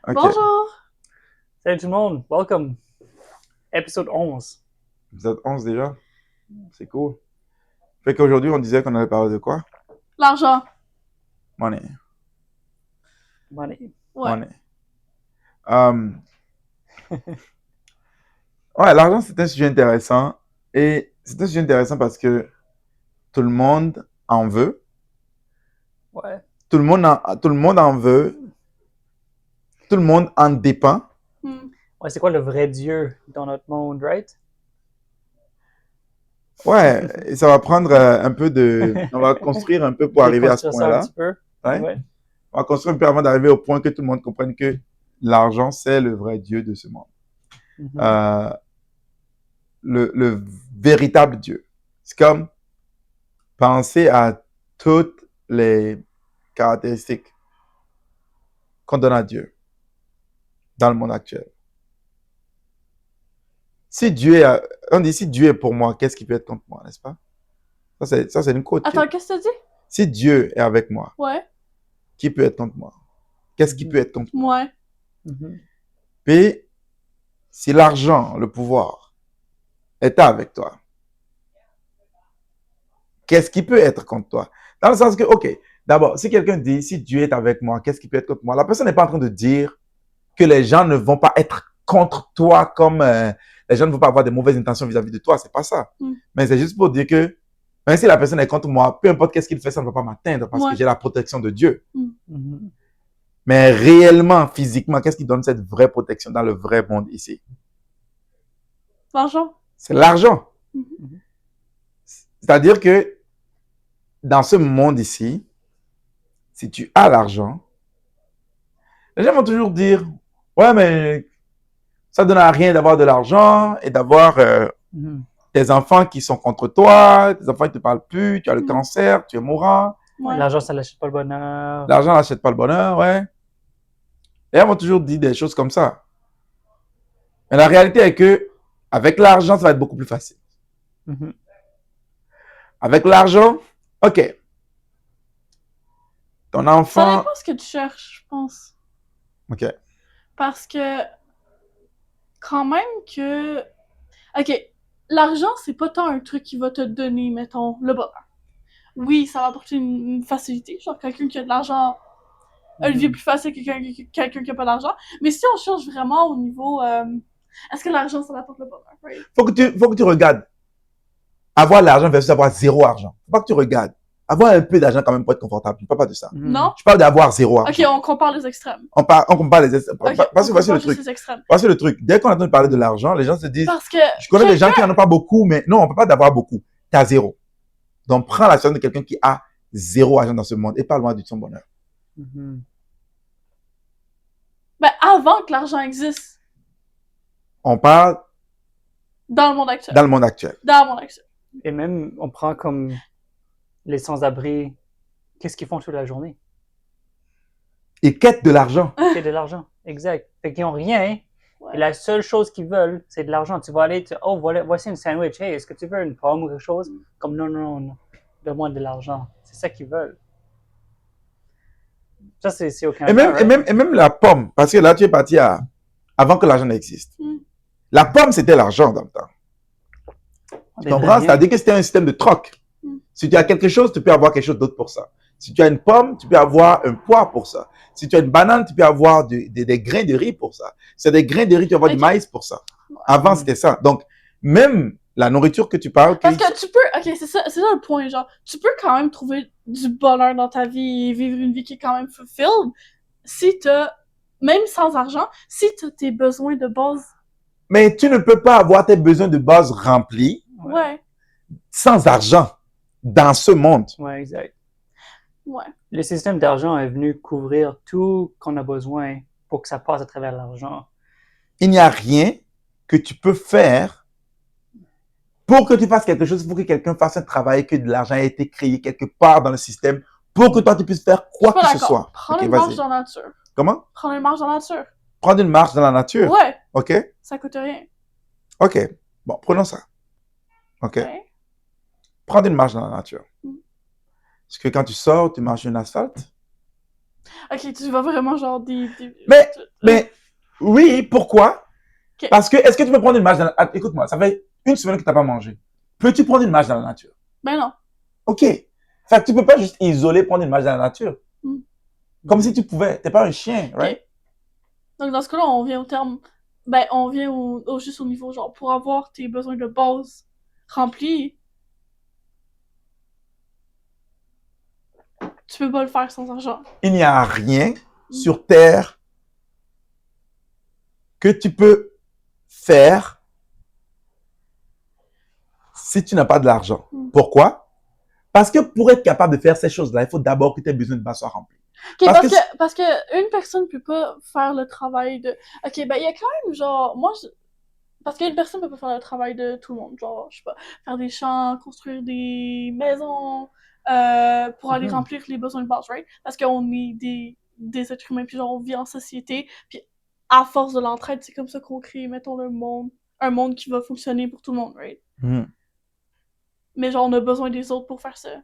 OK. Bonjour! Salut tout le monde, welcome. Épisode 11. Épisode 11 déjà. C'est cool. Fait qu'aujourd'hui, on disait qu'on allait parler de quoi? L'argent. Money. Money. Ouais. Money. Um, ouais, l'argent, c'est un sujet intéressant. Et c'est un sujet intéressant parce que tout le monde en veut. Ouais. Tout le monde en veut. Tout le monde en dépend. Ouais, c'est quoi le vrai Dieu dans notre monde, right? Ouais, et ça va prendre un peu de... On va construire un peu pour arriver à ce Déconstruire ça un point-là. petit peu. Ouais. Ouais. On va construire un peu avant d'arriver au point que tout le monde comprenne que l'argent, c'est le vrai Dieu de ce monde. Mhm. Le véritable Dieu. C'est comme penser à toutes les caractéristiques qu'on donne à Dieu dans le monde actuel. Si Dieu est, on dit si Dieu est pour moi, qu'est-ce qui peut être contre moi, n'est-ce pas? Ça, c'est une quote. Attends, qu'est-ce que tu dis? Si Dieu est avec moi, Ouais. qui peut être contre moi? Qu'est-ce qui peut être contre moi? Ouais. Mhm. Puis, si l'argent, le pouvoir, est avec toi, qu'est-ce qui peut être contre toi? Dans le sens que, OK, d'abord, si quelqu'un dit, si Dieu est avec moi, qu'est-ce qui peut être contre moi? La personne n'est pas en train de dire que les gens ne vont pas être contre toi comme les gens ne vont pas avoir de mauvaises intentions vis-à-vis de toi. C'est pas ça. Mais c'est juste pour dire que même si la personne est contre moi, peu importe qu'est-ce qu'il fait, ça ne va pas m'atteindre parce que j'ai la protection de Dieu. Mhm. Mais réellement, physiquement, qu'est-ce qui donne cette vraie protection dans le vrai monde ici? L'argent. C'est l'argent. C'est-à-dire que dans ce monde ici, si tu as l'argent, les gens vont toujours dire, ouais, mais ça ne donne à rien d'avoir de l'argent et d'avoir tes enfants qui sont contre toi, tes enfants qui ne te parlent plus, tu as le cancer, tu es mourant. Ouais. L'argent, ça n'achète pas le bonheur. L'argent n'achète pas le bonheur, ouais. Les gens vont toujours dire des choses comme ça. Mais la réalité est que avec l'argent, ça va être beaucoup plus facile. Mhm. Avec l'argent, OK. Ton Ça enfant... dépend ce que tu cherches, je pense. OK. Parce que, quand même que... OK, l'argent, c'est pas tant un truc qui va te donner, mettons, le bonheur. Oui, ça va apporter une facilité. Genre, quelqu'un qui a de l'argent a une vie plus facile que quelqu'un qui a pas d'argent. Mais si on cherche vraiment au niveau... est-ce que l'argent, ça apporte le bonheur? Right? Faut que tu regardes. Avoir l'argent versus avoir zéro argent. Faut pas que tu regardes. Avoir un peu d'argent quand même pour être confortable. Je ne parle pas de ça. Non? Je parle d'avoir zéro argent. OK, on compare les extrêmes. On compare les extrêmes. OK, Parce que voici le truc. les extrêmes. Voici le truc. Dès qu'on entend parler de l'argent, les gens se disent, Parce que je connais des gens qui n'en ont pas beaucoup, mais non, on ne peut pas d'avoir beaucoup. Tu as zéro. Donc, prends la situation de quelqu'un qui a zéro argent dans ce monde et parle-moi de son bonheur. Mhm. Ben, avant que l'argent existe. On parle Dans le monde actuel. dans le monde actuel. Dans le monde actuel. Et même, on prend comme les sans-abri. Qu'est-ce qu'ils font toute la journée? Ils quêtent de l'argent. C'est de l'argent. Exact. Fait qu'ils n'ont rien. Ouais. Et la seule chose qu'ils veulent, c'est de l'argent. Tu vas aller, oh, voilà, voici une sandwich. Hey, est-ce que tu veux une pomme ou quelque chose? Comme non, non, non. Donne-moi de l'argent. C'est ça qu'ils veulent. Ça, c'est au Canada. Et même la pomme, parce que là, tu es parti avant que l'argent n'existe. La pomme, c'était l'argent dans le temps. Tu comprends? C'est-à-dire que c'était un système de troc. Si tu as quelque chose, tu peux avoir quelque chose d'autre pour ça. Si tu as une pomme, tu peux avoir un pois pour ça. Si tu as une banane, tu peux avoir des grains de riz pour ça. Si tu as des grains de riz, tu peux avoir du maïs pour ça. Avant, c'était ça. Donc, même la nourriture que tu parles... Parce que tu peux... OK, c'est ça le point, genre. Tu peux quand même trouver du bonheur dans ta vie et vivre une vie qui est quand même fulfilled si t'as... Même sans argent, si t'as tes besoins de base. Mais tu ne peux pas avoir tes besoins de base remplis sans argent dans ce monde. Ouais, exact. Ouais. Le système d'argent est venu couvrir tout qu'on a besoin pour que ça passe à travers l'argent. Il n'y a rien que tu peux faire pour que tu fasses quelque chose, pour que quelqu'un fasse un travail, que de l'argent ait été créé quelque part dans le système, pour que toi tu puisses faire quoi que ce soit. Prendre une marche dans la nature. Comment? Prendre une marche dans la nature. Prendre une marche dans la nature? Ouais. OK. Ça coûte rien. OK. Bon, prenons ça. OK. Ouais. Prendre une marche dans la nature. Parce que quand tu sors, tu marches sur l'asphalte. Ok, tu vas vraiment genre Mais oui, pourquoi? Ok. Parce que, est-ce que tu peux prendre une marche dans la... Ah, écoute-moi, ça fait une semaine que tu n'as pas mangé. Peux-tu prendre une marche dans la nature? Ben non. Ok. Fait que tu peux pas juste isoler, prendre une marche dans la nature. Comme si tu pouvais. T'es pas un chien, right? Ok. Donc dans ce cas-là, on vient au terme... Ben, on vient juste au niveau, genre, pour avoir tes besoins de base remplis, tu peux pas le faire sans argent. Il n'y a rien sur Terre que tu peux faire si tu n'as pas de l'argent. Pourquoi? Parce que pour être capable de faire ces choses-là, il faut d'abord que tes besoins de base soient remplis. Ok, parce que une personne peut pas faire le travail de... Ok, ben il y a quand même genre... Parce qu'une personne peut pas faire le travail de tout le monde. Genre, je sais pas, faire des champs, construire des maisons, pour aller remplir les besoins de base, right? Parce qu'on est des êtres humains, puis genre on vit en société, puis à force de l'entraide, c'est comme ça qu'on crée, mettons, un monde qui va fonctionner pour tout le monde, right? Mais genre, on a besoin des autres pour faire ça.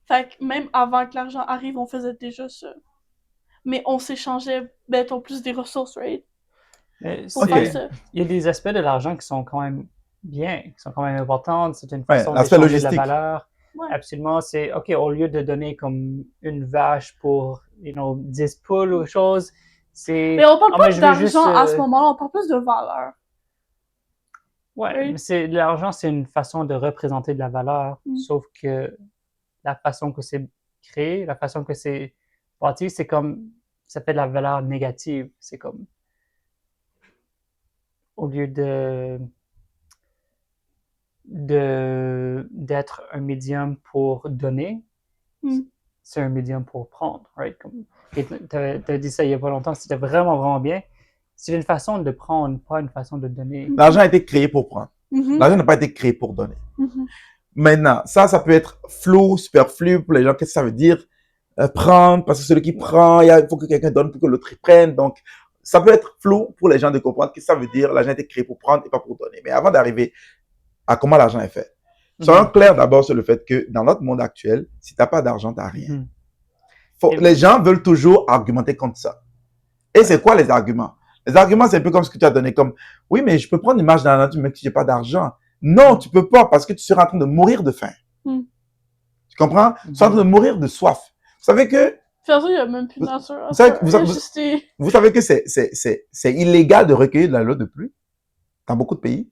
Fait que même avant que l'argent arrive, on faisait déjà ça. Mais on s'échangeait, mettons, plus des ressources, right? Pour faire ça. Il y a des aspects de l'argent qui sont quand même bien, qui sont quand même importants. C'est une Ouais, façon l'aspect d'échanger de la logistique. valeur. Ouais. Absolument, c'est OK, au lieu de donner comme une vache pour, 10 poules ou chose, c'est... Mais on parle pas je veux juste, d'argent à ce moment-là, on parle plus de valeur. ouais, Oui. mais l'argent, c'est une façon de représenter de la valeur, sauf que la façon que c'est créé, la façon que c'est bâti, c'est comme, ça fait de la valeur négative. C'est comme, au lieu d'être un médium pour donner, c'est un médium pour prendre, right? Comme, t'as dit ça il y a pas longtemps, c'était vraiment, vraiment bien. C'est une façon de prendre, pas une façon de donner. L'argent a été créé pour prendre. L'argent n'a pas été créé pour donner. Maintenant, ça peut être flou, superflu pour les gens. Qu'est-ce que ça veut dire? Prendre, parce que celui qui prend, il faut que quelqu'un donne pour que l'autre y prenne. Donc, ça peut être flou pour les gens de comprendre ce que ça veut dire. L'argent a été créé pour prendre et pas pour donner. Mais avant d'arriver à comment l'argent est fait, soyons clairs d'abord sur le fait que dans notre monde actuel, si tu n'as pas d'argent, tu n'as rien. Les gens veulent toujours argumenter contre ça. Et c'est quoi les arguments? Les arguments, c'est un peu comme ce que tu as donné, comme, oui, mais je peux prendre une marche dans la nature, mais si j'ai pas d'argent. Non, tu peux pas, parce que tu seras en train de mourir de faim. Tu comprends? Tu seras en train de mourir de soif. Vous savez que... il y a même plus de nature. Vous savez que c'est illégal de recueillir de l'eau de pluie dans beaucoup de pays.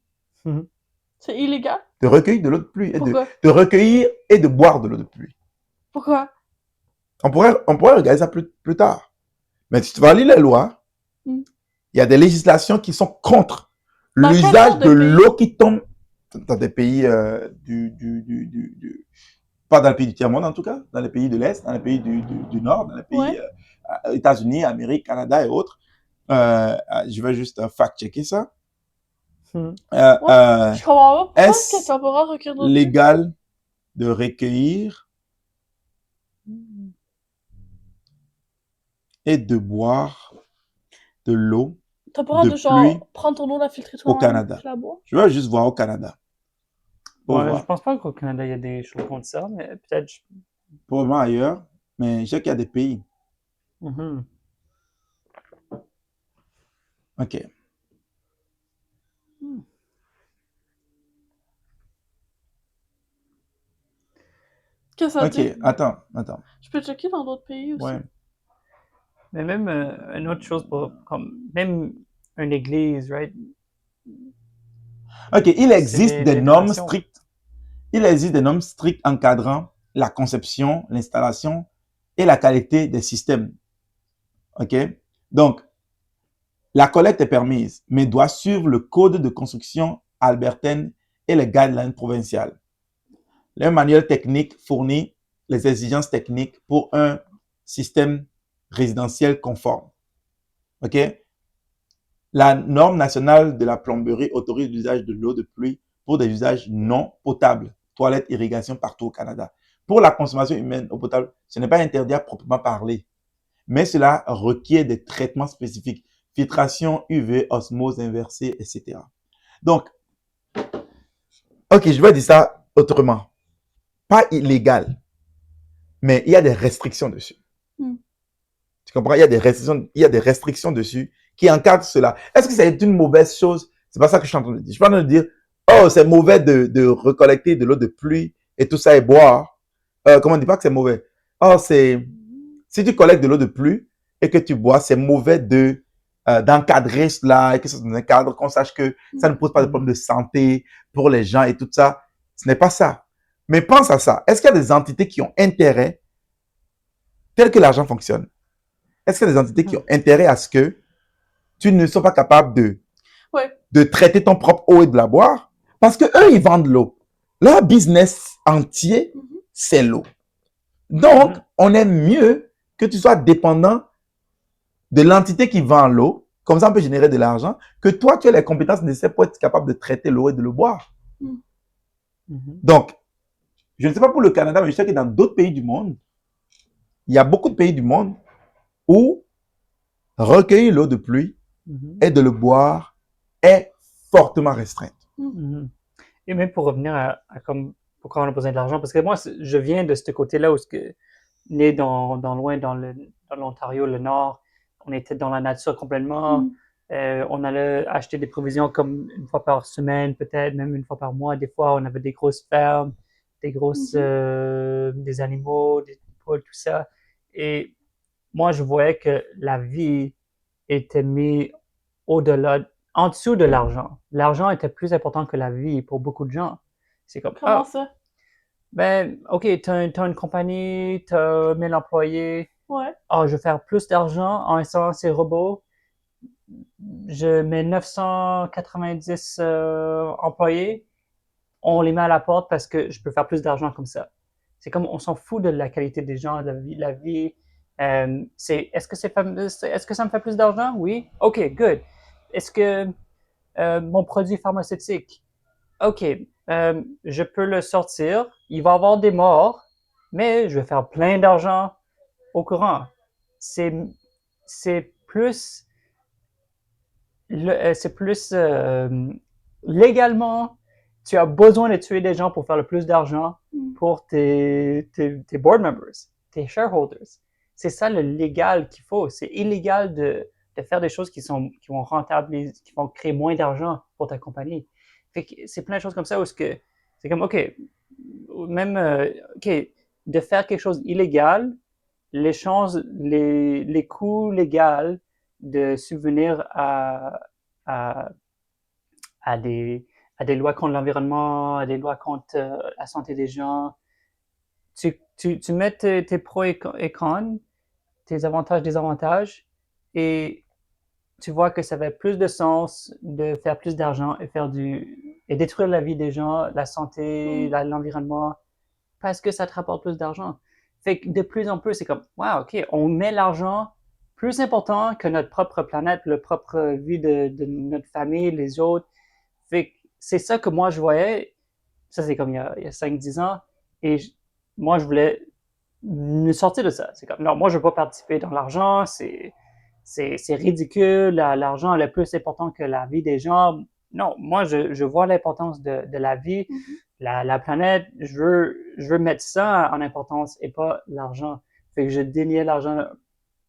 C'est illégal? De recueillir de l'eau de pluie. Pourquoi? De recueillir et de boire de l'eau de pluie. Pourquoi? On pourrait regarder ça plus tard. Mais si tu vas lire les lois, il y a des législations qui sont contre l'usage de l'eau qui tombe dans des pays pas dans les pays du tiers-monde en tout cas, dans les pays de l'Est, dans les pays du Nord, dans les pays États-Unis, Amérique, Canada et autres. Je vais juste fact-checker ça. Je comprends pas. Est-ce légal de recueillir et de boire de l'eau T'as pas de genre prendre ton eau, la filtrer au Canada? Je vais juste voir au Canada. Je pense pas qu'au Canada, il y a des choses comme ça, mais peut-être... Probablement ailleurs, mais je sais qu'il y a des pays. OK. Qu'est-ce que ça dit? OK, attends. Je peux checker dans d'autres pays aussi. Ouais. Mais même une autre chose, comme même une église, right? OK, il existe des normes strictes. Il existe des normes strictes encadrant la conception, l'installation et la qualité des systèmes. OK? Donc, la collecte est permise, mais doit suivre le code de construction albertaine et les guidelines provinciales. Le manuel technique fournit les exigences techniques pour un système résidentiel conforme. OK? La norme nationale de la plomberie autorise l'usage de l'eau de pluie pour des usages non potables, toilettes, irrigation partout au Canada. Pour la consommation humaine eau potable, ce n'est pas interdit à proprement parler, mais cela requiert des traitements spécifiques, filtration UV, osmose inversée, etc. Donc, OK, je vais dire ça autrement. Pas illégal, mais il y a des restrictions dessus. Tu comprends? Il y a des restrictions dessus qui encadrent cela. Est-ce que c'est une mauvaise chose? C'est pas ça que je suis en train de dire. Je suis pas en train de dire, oh, c'est mauvais de recollecter de l'eau de pluie et tout ça et boire. Comment on dit pas que c'est mauvais? Oh, si tu collectes de l'eau de pluie et que tu bois, c'est mauvais d'encadrer cela et que ça soit dans un cadre, qu'on sache que ça ne pose pas de problème de santé pour les gens et tout ça. Ce n'est pas ça. Mais pense à ça. Est-ce qu'il y a des entités qui ont intérêt, tel que l'argent fonctionne? Est-ce qu'il y a des entités qui ont intérêt à ce que tu ne sois pas capable de traiter ton propre eau et de la boire? Parce que eux, ils vendent l'eau. Leur business entier, c'est l'eau. Donc, on aime mieux que tu sois dépendant de l'entité qui vend l'eau. Comme ça, on peut générer de l'argent. Que toi, tu as les compétences nécessaires pour être capable de traiter l'eau et de le boire. Donc, je ne sais pas pour le Canada, mais je sais que dans d'autres pays du monde, il y a beaucoup de pays du monde où recueillir l'eau de pluie et de le boire est fortement restreinte. Et même pour revenir à comme pourquoi on a besoin de l'argent, parce que moi, je viens de ce côté-là où né loin dans l'Ontario, le Nord, on était dans la nature complètement. On allait acheter des provisions comme une fois par semaine, peut-être même une fois par mois. Des fois, on avait des grosses fermes, des animaux, des poules, tout ça. Et moi, je voyais que la vie était mise au-delà, en dessous de l'argent. L'argent était plus important que la vie pour beaucoup de gens. C'est comme, comment ça? Ben, OK, t'as une compagnie, t'as 1000 employés. Ouais. Je vais faire plus d'argent en installant ces robots. Je mets 990 employés. On les met à la porte parce que je peux faire plus d'argent comme ça. C'est comme, on s'en fout de la qualité des gens, de la vie. Est-ce que ça me fait plus d'argent? Oui. OK, good. Est-ce que mon produit pharmaceutique, OK, je peux le sortir, il va y avoir des morts, mais je vais faire plein d'argent au courant. C'est plus légalement, tu as besoin de tuer des gens pour faire le plus d'argent pour tes board members, tes shareholders. C'est ça le légal qu'il faut. C'est illégal de faire des choses qui vont rentabiliser, qui vont créer moins d'argent pour ta compagnie. Fait que c'est plein de choses comme ça où c'est comme, OK, même, OK, de faire quelque chose illégal, les coûts légaux de subvenir à des lois contre l'environnement, à des lois contre la santé des gens. Tu mets tes pros et cons, tes avantages, désavantages, et tu vois que ça fait plus de sens de faire plus d'argent et détruire la vie des gens, la santé, l'environnement, parce que ça te rapporte plus d'argent. Fait que de plus en plus, c'est comme, wow, OK, on met l'argent plus important que notre propre planète, la propre vie de notre famille, les autres. Fait que c'est ça que moi, je voyais. Ça, c'est comme il y a 5-10 ans. Et moi, je voulais me sortir de ça. C'est comme, non, moi, je veux pas participer dans l'argent. C'est ridicule. L'argent est plus important que la vie des gens. Non, moi, je vois l'importance de la vie, la planète. Je veux mettre ça en importance et pas l'argent. Fait que je déniais l'argent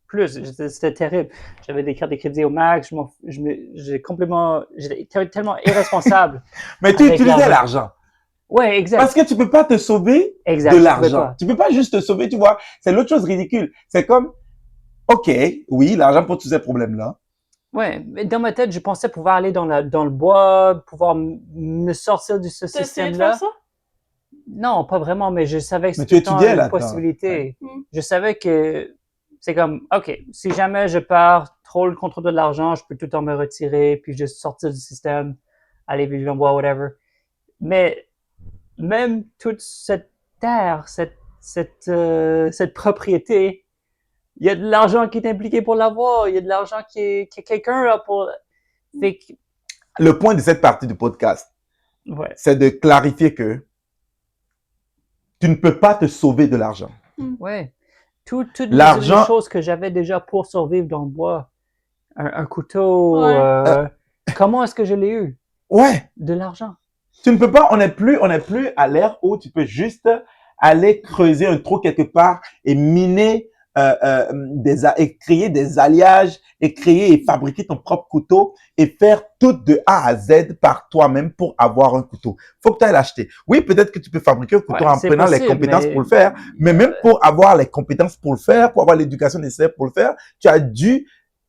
plus. C'était terrible. J'avais des cartes de crédit au max. J'étais tellement irresponsable. Mais tu utilisais l'argent. Ouais, exact. Parce que tu peux pas te sauver de l'argent. Tu peux pas juste te sauver, tu vois. C'est l'autre chose ridicule. C'est comme, OK, oui, l'argent pour tous ces problèmes-là. Ouais, mais dans ma tête, je pensais pouvoir aller dans le bois, pouvoir me sortir de ce système-là. De faire ça? Non, pas vraiment, mais je savais que c'était une possibilité. Ouais. Je savais que c'est comme, OK, si jamais je perds trop le contrôle de l'argent, je peux tout le temps me retirer, puis juste sortir du système, aller vivre en bois, whatever. Mais même toute cette terre, cette propriété, il y a de l'argent qui est impliqué pour l'avoir, il y a de l'argent que quelqu'un a pour... Fait que... Le point de cette partie du podcast, c'est de clarifier que tu ne peux pas te sauver de l'argent. Ouais. Toutes les choses que j'avais déjà pour survivre dans le bois, un couteau, comment est-ce que je l'ai eu? Ouais. De l'argent. Tu ne peux pas, on n'est plus à l'ère où tu peux juste aller creuser un trou quelque part et miner et créer des alliages et créer et fabriquer ton propre couteau et faire tout de A à Z par toi-même pour avoir un couteau. Faut que tu ailles l'acheter. Oui, peut-être que tu peux fabriquer un couteau en prenant les compétences pour le faire, mais même pour avoir les compétences pour le faire, pour avoir l'éducation nécessaire pour le faire, tu as dû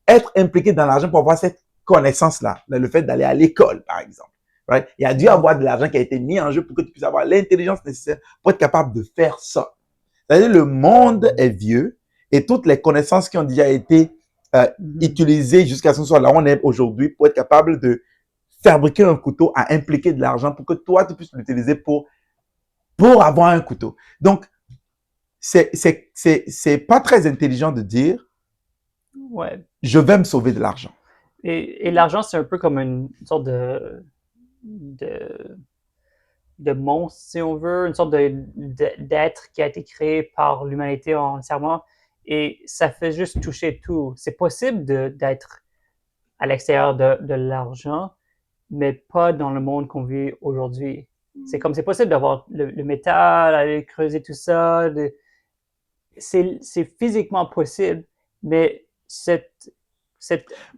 être impliqué dans l'argent pour avoir cette connaissance-là, le fait d'aller à l'école, par exemple. Right? Il y a dû avoir de l'argent qui a été mis en jeu pour que tu puisses avoir l'intelligence nécessaire pour être capable de faire ça. C'est-à-dire le monde est vieux et toutes les connaissances qui ont déjà été utilisées jusqu'à ce que soit là où on est aujourd'hui pour être capable de fabriquer un couteau à impliquer de l'argent pour que toi, tu puisses l'utiliser pour avoir un couteau. Donc, c'est pas très intelligent de dire je vais me sauver de l'argent. Et l'argent, c'est un peu comme une sorte de monstre, si on veut, une sorte d'être qui a été créé par l'humanité entièrement, et ça fait juste toucher tout. C'est possible d'être à l'extérieur de l'argent, mais pas dans le monde qu'on vit aujourd'hui. C'est possible d'avoir le métal, aller creuser tout ça, c'est physiquement possible, mais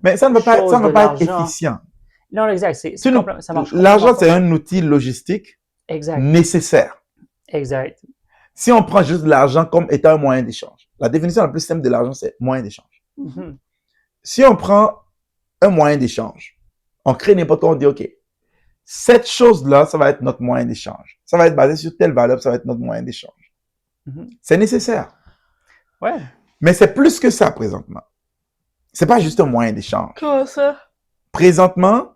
mais ça ne va pas être efficient. Non, exact. Ça marche. L'argent, c'est un outil logistique nécessaire. Exact. Si on prend juste l'argent comme étant un moyen d'échange, la définition la plus simple de l'argent, c'est moyen d'échange. Mm-hmm. Si on prend un moyen d'échange, on crée n'importe quoi, on dit, OK, cette chose-là, ça va être notre moyen d'échange. Ça va être basé sur telle valeur, ça va être notre moyen d'échange. Mm-hmm. C'est nécessaire. Ouais. Mais c'est plus que ça présentement. C'est pas juste un moyen d'échange. Comment ça? Présentement,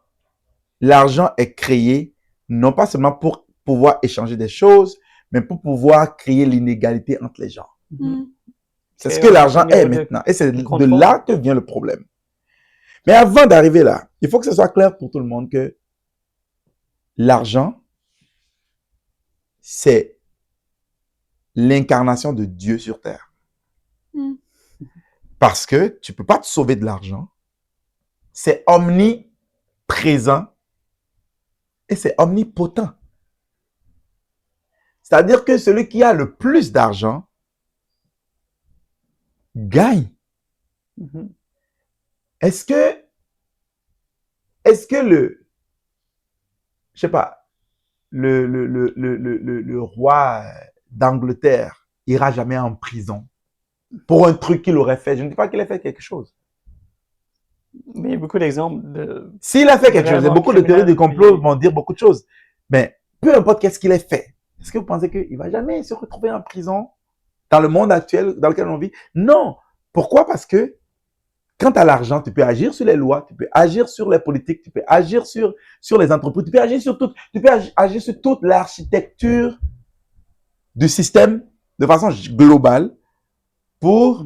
l'argent est créé non pas seulement pour pouvoir échanger des choses, mais pour pouvoir créer l'inégalité entre les gens. Mm-hmm. C'est ce que l'argent est maintenant. Et c'est de là que vient le problème. Mais avant d'arriver là, il faut que ce soit clair pour tout le monde que l'argent, c'est l'incarnation de Dieu sur terre. Parce que tu peux pas te sauver de l'argent. C'est omniprésent et c'est omnipotent. C'est-à-dire que celui qui a le plus d'argent gagne. Mm-hmm. Est-ce que je sais pas, le roi d'Angleterre ira jamais en prison pour un truc qu'il aurait fait? Je ne dis pas qu'il a fait quelque chose. Mais il y a beaucoup d'exemples de... S'il a fait quelque chose, beaucoup de théories de complot vont dire beaucoup de choses. Mais peu importe qu'est-ce qu'il ait fait, est-ce que vous pensez qu'il va jamais se retrouver en prison dans le monde actuel dans lequel on vit? Non. Pourquoi? Parce que quand tu as l'argent, tu peux agir sur les lois, tu peux agir sur les politiques, tu peux agir sur les entreprises, tu peux agir sur tout, tu peux agir sur toute l'architecture du système de façon globale pour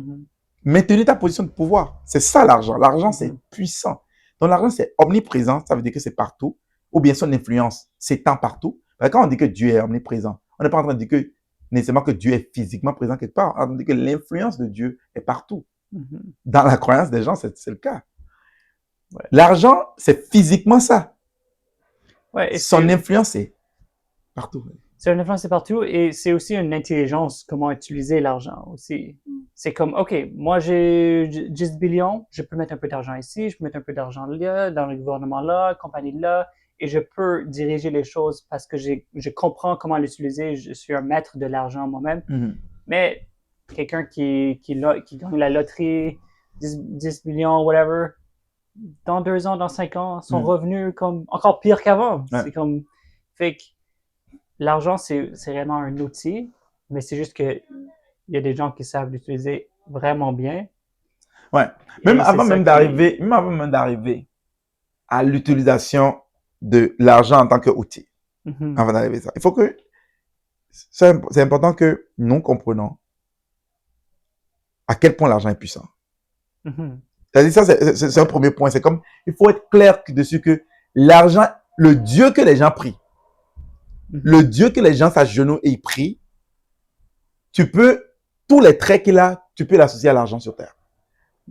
maintenir ta position de pouvoir. C'est ça l'argent. L'argent, c'est puissant. Donc l'argent, c'est omniprésent, ça veut dire que c'est partout, ou bien son influence s'étend partout. Quand on dit que Dieu est omniprésent, on n'est pas en train de dire que nécessairement que Dieu est physiquement présent quelque part, on dit que l'influence de Dieu est partout. Dans la croyance des gens, c'est le cas. Ouais. L'argent, c'est physiquement ça. Ouais, son influence est partout. C'est une influence partout et c'est aussi une intelligence, comment utiliser l'argent aussi. C'est comme, OK, moi j'ai 10 billions, je peux mettre un peu d'argent ici, je peux mettre un peu d'argent là, dans le gouvernement là, compagnie là, et je peux diriger les choses parce que je comprends comment l'utiliser, je suis un maître de l'argent moi-même. Mais quelqu'un qui gagne la loterie, 10 millions, whatever, dans 2 ans, dans 5 ans, son revenu comme encore pire qu'avant. Ouais. C'est comme, fait que l'argent, c'est vraiment un outil, mais c'est juste que il y a des gens qui savent l'utiliser vraiment bien. Ouais. Même avant même d'arriver à l'utilisation de l'argent en tant qu'outil. Avant d'arriver à ça. Il faut que, c'est important que nous comprenions à quel point l'argent est puissant. C'est-à-dire, ça, c'est un premier point. C'est comme, il faut être clair dessus que l'argent, le Dieu que les gens prient, le Dieu que les gens s'agenouillent et ils prient, tous les traits qu'il a, tu peux l'associer à l'argent sur terre.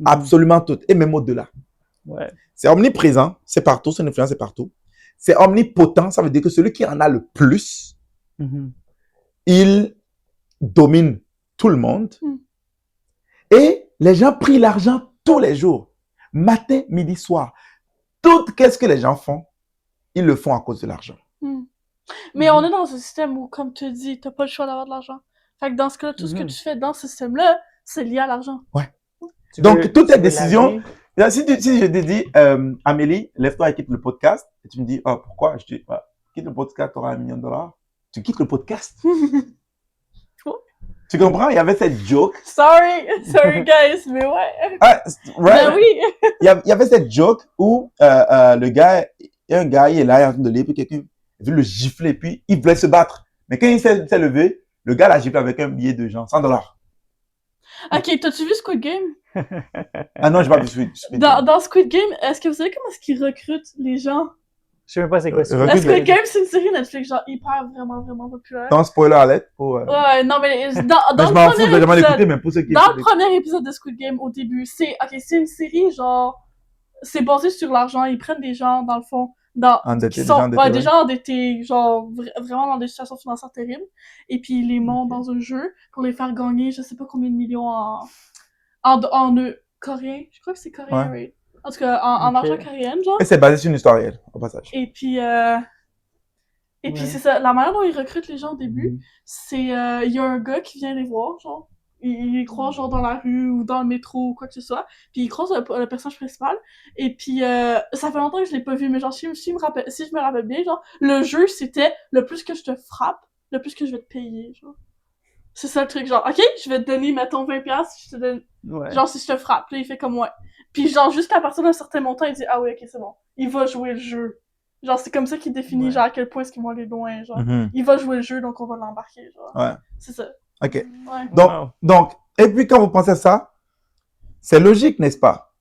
Absolument tout. Et même au-delà. Ouais. C'est omniprésent, c'est partout, son influence est partout. C'est omnipotent, ça veut dire que celui qui en a le plus, il domine tout le monde. Mm. Et les gens prient l'argent tous les jours. Matin, midi, soir. Tout qu'est-ce que les gens font? Ils le font à cause de l'argent. Mais on est dans un système où, comme tu dis, t'as pas le choix d'avoir de l'argent. Fait que dans ce cas-là, tout ce que tu fais dans ce système-là, c'est lié à l'argent. Donc, toutes tes décisions... vie? Là, si je te dis, Amélie, lève-toi et quitte le podcast, et tu me dis, oh, pourquoi? Je dis, quitte le podcast, tu auras $1 million. Tu quittes le podcast. Tu comprends? Il y avait cette joke. Sorry guys, mais ouais. Ah, right? Ben oui. Il y avait cette joke où le gars, il y a un gars, il est là, il est en train de lire, puis quelqu'un veut le gifler, puis il voulait se battre. Mais quand il s'est levé, le gars l'a giflé avec un billet de genre $100. Ok, t'as-tu vu Squid Game? Ah non, je pas vu Squid Game. Dans Squid Game, est-ce que vous savez comment est-ce qu'ils recrutent les gens? Je sais même pas c'est quoi ça. Recrute Squid les- Game, c'est une série Netflix, genre hyper, vraiment, vraiment populaire. Dans spoiler alert pour. Ouais, non, mais dans Mais le je m'en fous, je vais premier jamais l'écouter, épisode, mais pour ceux qui. dans le premier épisode de Squid Game, au début, c'est une série, genre, c'est basé sur l'argent, ils prennent des gens, dans le fond, Endettés, qui sont, des gens endettés, des ouais. gens endettés, genre, vraiment dans des situations financières terribles, et puis ils les montent dans un jeu pour les faire gagner, je sais pas combien de millions en coréen, je crois que c'est coréen, Ouais. right? En tout cas, en Ok. argent coréen, genre. Et c'est basé sur une histoire réelle, au passage. Et puis, Ouais. c'est ça, la manière dont ils recrutent les gens au début, c'est, il y a un gars qui vient les voir, genre, il les croise, genre, dans la rue, ou dans le métro, ou quoi que ce soit, puis il croise le personnage principal, et puis, ça fait longtemps que je l'ai pas vu, mais genre, si je me rappelle bien, genre, le jeu, c'était, le plus que je te frappe, le plus que je vais te payer, genre. C'est ça le truc, genre, ok, je vais te donner, mettons, 20$, si je te donne, Ouais. genre, si je te frappe, là, il fait comme, ouais. Puis genre, juste à partir d'un certain montant, il dit, ah oui, ok, c'est bon. Il va jouer le jeu. Genre, c'est comme ça qu'il définit, Ouais. genre, à quel point est-ce qu'ils vont aller loin, genre. Mhm. Il va jouer le jeu, donc on va l'embarquer, genre. Ouais. C'est ça. Ok. Ouais. Wow. Donc, et puis quand vous pensez à ça, c'est logique, n'est-ce pas?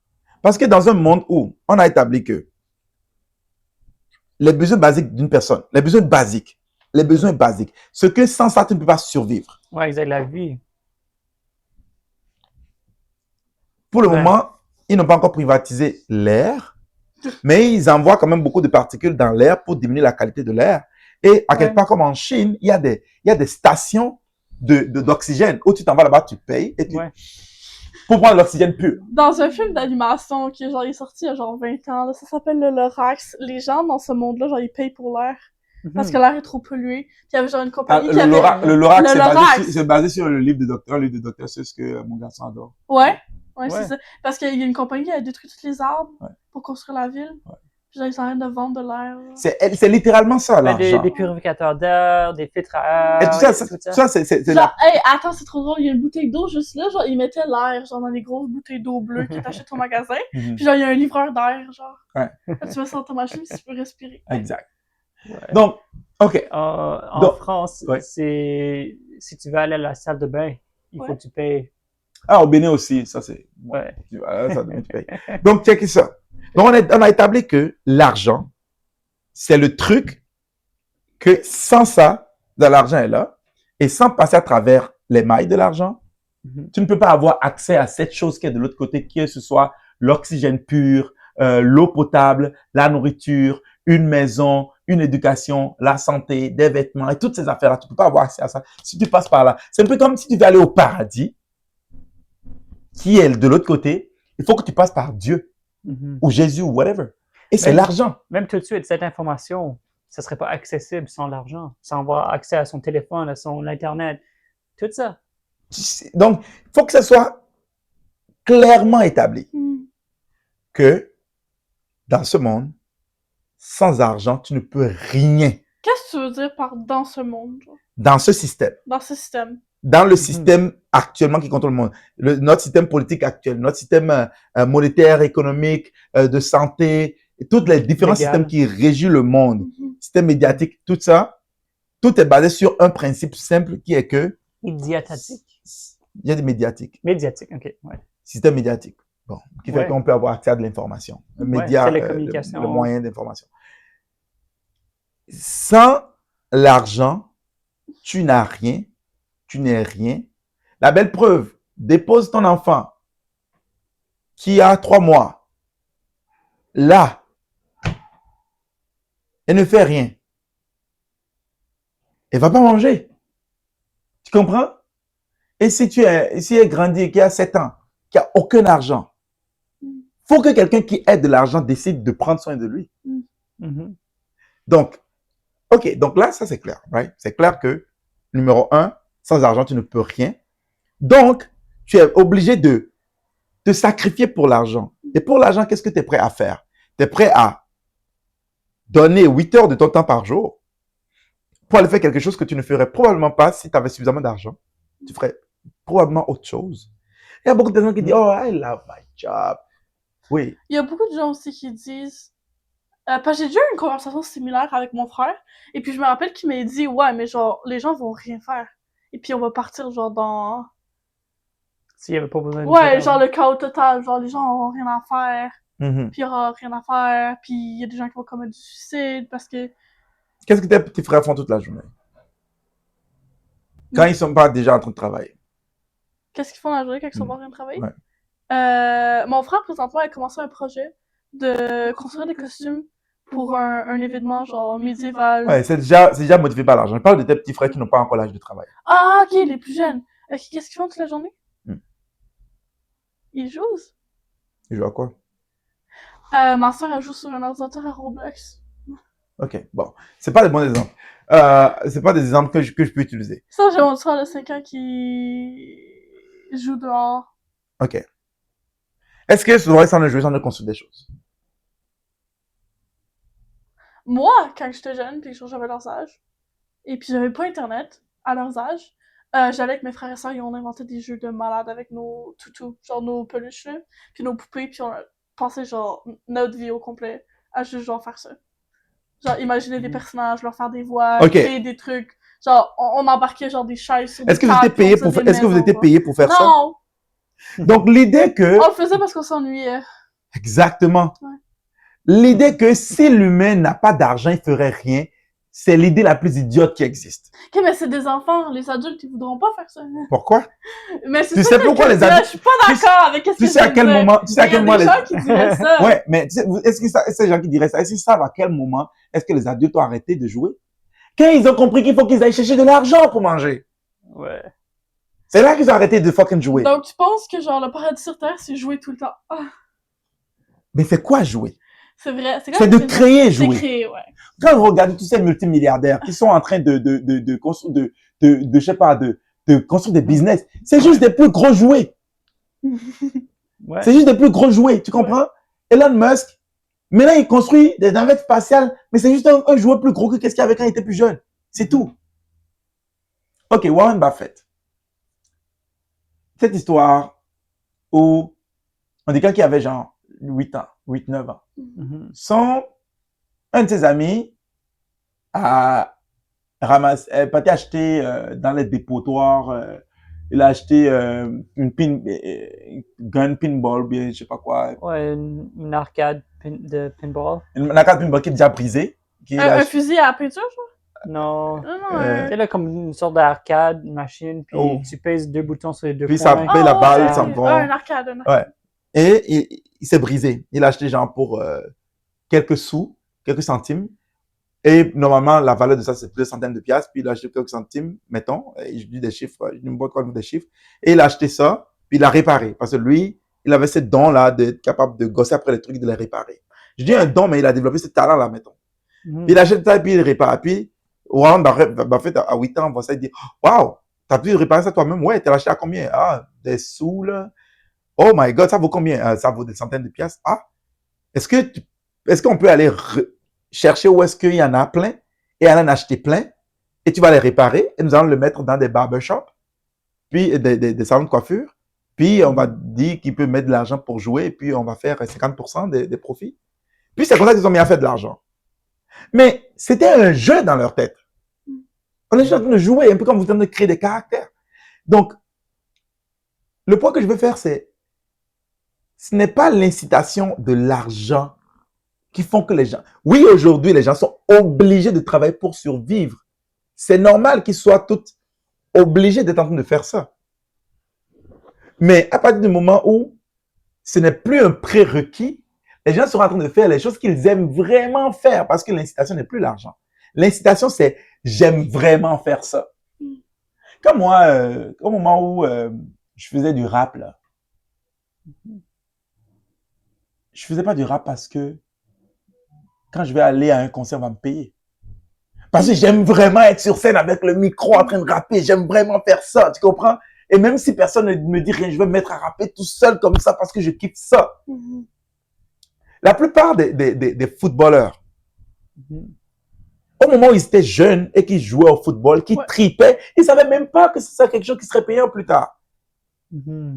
Parce que dans un monde où on a établi que les besoins basiques d'une personne, les besoins basiques, ce que sans ça, tu ne peux pas survivre. Ouais, exact, la vie. Pour le Ouais. moment, ils n'ont pas encore privatisé l'air, mais ils envoient quand même beaucoup de particules dans l'air pour diminuer la qualité de l'air. Et à quelque part, comme en Chine, il y a des stations d'oxygène où tu t'en vas là-bas, tu payes et Ouais. pour prendre l'oxygène pur. Dans un film d'animation qui genre, est sorti il y a genre 20 ans, là, ça s'appelle le Lorax. Les gens dans ce monde-là, genre, ils payent pour l'air. Parce que l'air est trop pollué. Puis il y avait genre une compagnie qui avait... Le Lorax, Le Lorax. c'est basé sur le livre de docteur, c'est ce que mon garçon adore. Ouais, Ouais. c'est ça. Parce qu'il y a une compagnie qui a détruit tous les arbres pour construire la ville. Puis genre, ils sont en train de vendre de l'air. là. C'est littéralement ça, Ben, l'argent. des purificateurs d'air, des filtres à Et air. tout ça, tout ça. ça c'est Genre, hey, attends, c'est trop drôle, il y a une bouteille d'eau juste là, genre, ils mettaient l'air, genre, dans des grosses bouteilles d'eau bleue que t'achètes au magasin. Mhm. Puis genre, il y a un livreur d'air, genre. Ouais. Là, tu vas sur ta machine, tu peux respirer. Exact. Ouais. Donc, ok. En Donc, France, ouais. c'est si tu veux aller à la salle de bain, il faut Ouais. que tu payes. Ah, au Bénin aussi, ça c'est. Ouais. Ça, tu payes. Donc, check ça. Donc, on a établi que l'argent, c'est le truc que sans ça, l'argent est là, et sans passer à travers les mailles de l'argent, tu ne peux pas avoir accès à cette chose qui est de l'autre côté, que ce soit l'oxygène pur, l'eau potable, la nourriture, une maison, une éducation, la santé, des vêtements et toutes ces affaires-là. Tu ne peux pas avoir accès à ça si tu passes par là. C'est un peu comme si tu veux aller au paradis, qui est de l'autre côté. Il faut que tu passes par Dieu ou Jésus ou whatever. Et c'est Mais- l'argent. Même tout de suite, cette information, ça serait pas accessible sans l'argent, sans avoir accès à son téléphone, à son Internet, tout ça. Donc, il faut que ce soit clairement établi que dans ce monde, sans argent, tu ne peux rien Qu'est-ce que tu veux dire par dans ce monde, genre? dans ce système. Dans ce système? Dans le système actuellement qui contrôle le monde, notre système politique actuel, notre système monétaire, économique, de santé, et tous les différents Légal. systèmes qui régissent le monde, Mhm. système médiatique, tout ça, tout est basé sur un principe simple qui est que Idiotatique. il y a des médiatiques, Médiatique, ok. Ouais. système médiatique, bon, qui fait Ouais. qu'on peut avoir accès à de l'information, un média, télécommunications. le moyen d'information. Sans l'argent, tu n'as rien, tu n'es rien. La belle preuve, dépose ton enfant qui a 3 mois là et ne fait rien. Elle va pas manger. Tu comprends? Et si tu es grandi, qui a 7 ans, qui a aucun argent, faut que quelqu'un qui ait de l'argent décide de prendre soin de lui. Donc, OK, donc là, ça c'est clair, right? C'est clair que, numéro 1, sans argent, tu ne peux rien. Donc, tu es obligé de te sacrifier pour l'argent. Et pour l'argent, qu'est-ce que tu es prêt à faire? Tu es prêt à donner 8 heures de ton temps par jour pour aller faire quelque chose que tu ne ferais probablement pas si tu avais suffisamment d'argent. Tu ferais probablement autre chose. Il y a beaucoup de gens qui disent « Oh, I love my job ». Oui. Il y a beaucoup de gens aussi qui disent... parce que j'ai déjà eu une conversation similaire avec mon frère, et puis je me rappelle qu'il m'a dit « Ouais, mais genre, les gens vont rien faire. Et puis on va partir genre dans... » S'il n'y avait pas besoin de Ouais, genre le chaos total, genre les gens n'auront rien à faire, Mm-hmm. puis il y aura rien à faire, puis il y a des gens qui vont commettre du suicide parce que... Qu'est-ce que tes petits frères font toute la journée? Quand ils ne sont pas déjà en train de travailler. Qu'est-ce qu'ils font la journée quand ils sont pas en train de travailler? Ouais. Mon frère, présentement, a commencé un projet de construire des costumes pour un événement genre médiéval. Ouais, c'est déjà motivé par l'argent. Je parle de tes petits frères qui n'ont pas encore l'âge de travail. Ah, ok, les plus jeunes. Qu'est-ce qu'ils font toute la journée? Ils jouent? Ils jouent à quoi? Ma soeur, elle joue sur un ordinateur à Roblox. Ok, bon. C'est pas des bons exemples. C'est pas des exemples que je peux utiliser. Ça, j'ai mon soeur de 5 ans qui joue dehors. Ok. Est-ce que souvent, sans le jouer, sans le construire des choses? Moi, quand j'étais jeune, puis j'avais leurs âges, et puis j'avais pas Internet à leurs âges, j'allais avec mes frères et sœurs, ils ont inventé des jeux de malades avec nos toutous, genre nos peluches, là, puis nos poupées, puis on a passé genre notre vie au complet à juste genre faire ça. Genre imaginer des personnages, leur faire des voix, créer des trucs. Genre on embarquait genre des chaises sur des tables. Est-ce que vous étiez payé pour faire ça? Non! Donc l'idée que... On le faisait parce qu'on s'ennuyait. Exactement. Ouais. L'idée que si l'humain n'a pas d'argent, il ferait rien, c'est l'idée la plus idiote qui existe. Ok, mais c'est des enfants, les adultes, ils voudront pas faire ça. Pourquoi? Mais c'est tu ça sais pourquoi les adultes... Je suis pas d'accord avec ce que tu sais à quel moment... Tu sais à quel moment les gens qui diraient ça. Ouais, mais est-ce que ces gens qui diraient ça, est-ce qu'ils savent à quel moment est-ce que les adultes ont arrêté de jouer? Quand ils ont compris qu'il faut qu'ils aillent chercher de l'argent pour manger. Ouais. C'est là qu'ils ont arrêté de fucking jouer. Donc tu penses que genre le paradis sur Terre, c'est jouer tout le temps. Ah. Mais c'est quoi jouer? C'est vrai. C'est de créer jouer. C'est créer, ouais. Quand vous regardez tous ces multimilliardaires qui sont en train de construire, je sais pas, de construire des business, c'est juste des plus gros jouets. Ouais. C'est juste des plus gros jouets, tu comprends? Elon Musk, maintenant il construit des navettes spatiales, mais c'est juste un jouet plus gros que qu'est-ce qu'il y avait quand il était plus jeune. C'est tout. Ok, Warren Buffett. Cette histoire où on dit qu'il avait genre 8 ans, 8-9 ans. Un de ses amis a parti acheter dans les dépotoirs, il a acheté une gun pinball, bien je sais pas quoi. Ouais, une arcade de pinball. Une arcade pinball qui est déjà brisée. Un fusil à peinture, je crois? Non. Non, C'est là comme une sorte d'arcade, une machine, puis tu pèses 2 boutons sur les 2 points. Puis ça paye la balle, ça va. Un arcade, Ouais. Et il s'est brisé. Il a acheté genre pour quelques sous, quelques centimes. Et normalement, la valeur de ça, c'est plusieurs centaines de piastres. Puis il a acheté quelques centimes, mettons. Et je dis des chiffres, je ne me vois pas des chiffres. Et il a acheté ça, puis il l'a réparé. Parce que lui, il avait ce don-là d'être capable de gosser après les trucs et de les réparer. Je dis un don, mais il a développé ce talent-là, mettons. Puis il achète ça, et puis il répare. Puis Warren Buffett, à 8 ans, on va ça, il dit, waouh, t'as pu réparer ça toi-même? Ouais, t'as acheté à combien? Ah, des sous, là. Oh my God, ça vaut combien? Ça vaut des centaines de piastres. Ah, est-ce qu'on peut aller chercher où est-ce qu'il y en a plein et aller en acheter plein et tu vas les réparer et nous allons le mettre dans des barbershops, puis des salons de coiffure, puis on va dire qu'il peut mettre de l'argent pour jouer et puis on va faire 50% des profits. Puis c'est comme ça qu'ils ont mis à faire de l'argent. Mais c'était un jeu dans leur tête. On est juste en train de jouer, un peu comme vous êtes en train de créer des caractères. Donc, le point que je veux faire, ce n'est pas l'incitation de l'argent qui font que les gens... Oui, aujourd'hui, les gens sont obligés de travailler pour survivre. C'est normal qu'ils soient tous obligés d'être en train de faire ça. Mais à partir du moment où ce n'est plus un prérequis, les gens sont en train de faire les choses qu'ils aiment vraiment faire parce que l'incitation n'est plus l'argent. L'incitation, c'est « j'aime vraiment faire ça ». Comme moi, au moment où je faisais du rap, là, je faisais pas du rap parce que quand je vais aller à un concert, on va me payer. Parce que j'aime vraiment être sur scène avec le micro en train de rapper. J'aime vraiment faire ça, tu comprends? Et même si personne ne me dit rien, je vais me mettre à rapper tout seul comme ça parce que je kiffe ça. La plupart des footballeurs, au moment où ils étaient jeunes et qu'ils jouaient au football, qu'ils tripaient, ils savaient même pas que c'est ça quelque chose qui serait payant plus tard.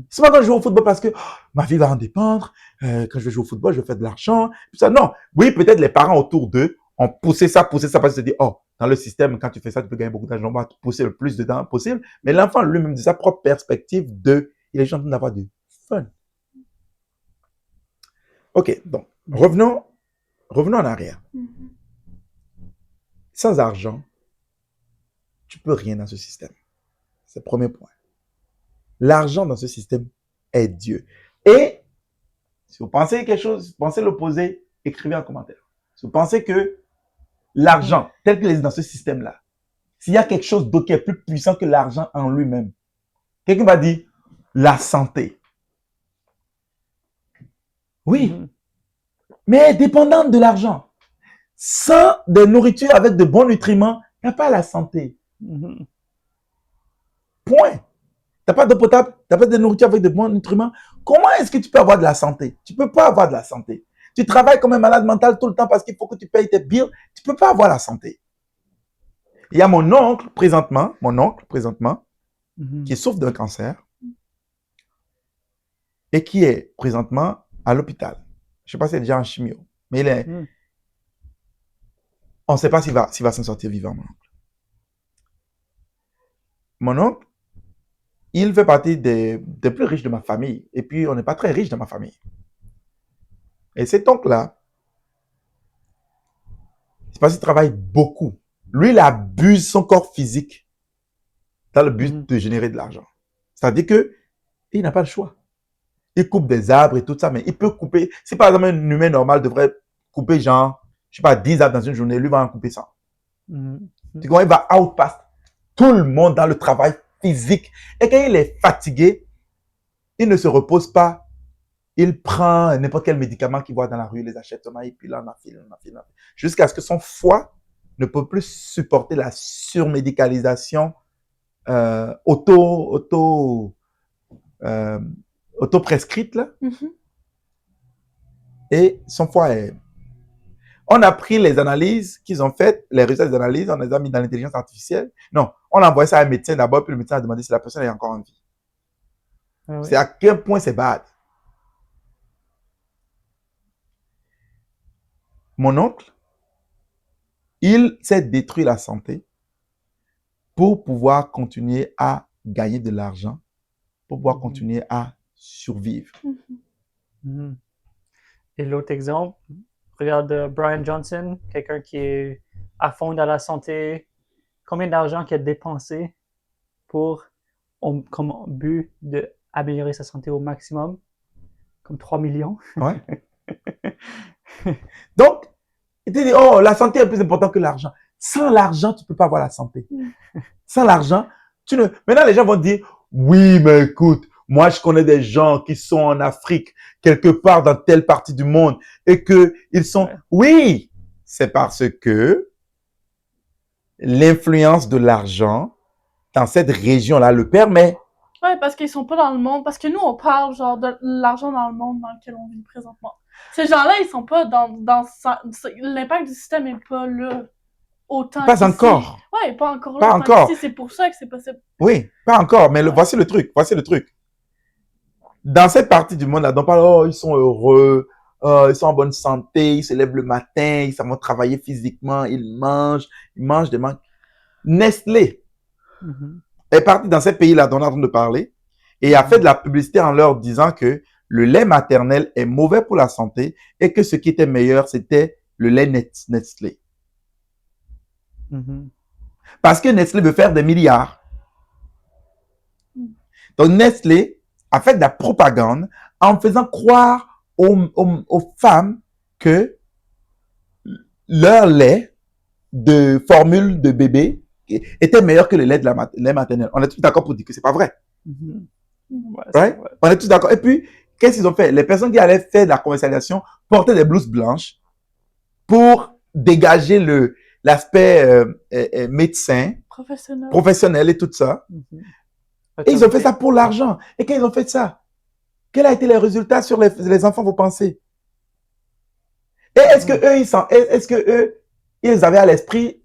C'est pas quand je joue au football parce que ma vie va en dépendre. Quand je vais jouer au football, je vais faire de l'argent. Ça, non. Oui, peut-être les parents autour d'eux ont poussé ça parce qu'ils se disent, oh, dans le système, quand tu fais ça, tu peux gagner beaucoup d'argent. On va te pousser le plus de temps possible. Mais l'enfant lui-même, de sa propre perspective, il est juste en train d'avoir du fun. OK, donc, revenons en arrière. Sans argent, tu peux rien dans ce système. C'est le premier point. L'argent dans ce système est Dieu. Et si vous pensez quelque chose, pensez l'opposé, écrivez en commentaire. Si vous pensez que l'argent, tel qu'il est dans ce système-là, s'il y a quelque chose d'autre qui est plus puissant que l'argent en lui-même, quelqu'un va dire la santé. Oui, mais dépendante de l'argent. Sans de nourriture avec de bons nutriments, il n'y a pas la santé. Point. Tu n'as pas d'eau potable, tu n'as pas de nourriture avec de bons nutriments. Comment est-ce que tu peux avoir de la santé? Tu ne peux pas avoir de la santé. Tu travailles comme un malade mental tout le temps parce qu'il faut que tu payes tes bills. Tu ne peux pas avoir la santé. Il y a mon oncle présentement, qui souffre d'un cancer et qui est présentement à l'hôpital. Je ne sais pas s'il est déjà en chimio, mais il est... On ne sait pas s'il va s'en sortir vivant, mon oncle. Mon oncle, il fait partie des plus riches de ma famille. Et puis, on n'est pas très riche dans ma famille. Et cet oncle-là, c'est parce qu'il travaille beaucoup. Lui, il abuse son corps physique dans le but de générer de l'argent. C'est-à-dire que il n'a pas le choix. Il coupe des arbres et tout ça, mais il peut couper. Si par exemple un humain normal devrait couper genre, je sais pas, 10 arbres dans une journée, lui va en couper 100. Tu comprends? Il va outpass tout le monde dans le travail physique. Et quand il est fatigué, il ne se repose pas. Il prend n'importe quel médicament qu'il voit dans la rue, il les achète, et puis là, on affile. Jusqu'à ce que son foie ne peut plus supporter la surmédicalisation auto-prescrite, là. Et son foie est... On a pris les analyses qu'ils ont faites, les résultats des analyses, on les a mis dans l'intelligence artificielle. Non, on a envoyé ça à un médecin d'abord, puis le médecin a demandé si la personne est encore en vie. Ah oui. C'est à quel point c'est bad. Mon oncle, il s'est détruit la santé pour pouvoir continuer à gagner de l'argent, pour pouvoir continuer à survivre. Et l'autre exemple, regarde Brian Johnson, quelqu'un qui est à fond dans la santé. Combien d'argent qu'il a dépensé pour, comme but d'améliorer sa santé au maximum? Comme 3 millions. Ouais. Donc, il te dit, oh, la santé est plus importante que l'argent. Sans l'argent, tu ne peux pas avoir la santé. Sans l'argent, tu ne... Maintenant, les gens vont dire, oui, mais écoute, moi, je connais des gens qui sont en Afrique, quelque part dans telle partie du monde, et qu'ils sont... Ouais. Oui, c'est parce que l'influence de l'argent dans cette région-là le permet. Oui, parce qu'ils sont pas dans le monde. Parce que nous, on parle genre de l'argent dans le monde dans lequel on vit présentement. Ces gens-là, ils sont pas dans l'impact du système n'est pas là autant pas encore. Oui, pas encore là. Pas encore. C'est pour ça que c'est possible. Oui, pas encore. Mais voici le truc. Dans cette partie du monde là, on parle, oh, ils sont heureux, ils sont en bonne santé, ils se lèvent le matin, ils savent travailler physiquement, ils mangent des manques. Nestlé est parti dans ces pays là dont on est en train de parler et a fait de la publicité en leur disant que le lait maternel est mauvais pour la santé et que ce qui était meilleur, c'était le lait Nestlé. Parce que Nestlé veut faire des milliards. Donc Nestlé a fait de la propagande en faisant croire aux femmes que leur lait de formule de bébé était meilleur que le lait de lait maternel. On est tous d'accord pour dire que c'est pas vrai. Ouais, Right? On est tous d'accord. Et puis, qu'est-ce qu'ils ont fait? Les personnes qui allaient faire de la commercialisation portaient des blouses blanches pour dégager l'aspect médecin, professionnel et tout ça. Et ils ont fait ça pour l'argent. Et quand ils ont fait ça, quels ont été les résultats sur les enfants, vous pensez? Et est-ce que eux, ils avaient à l'esprit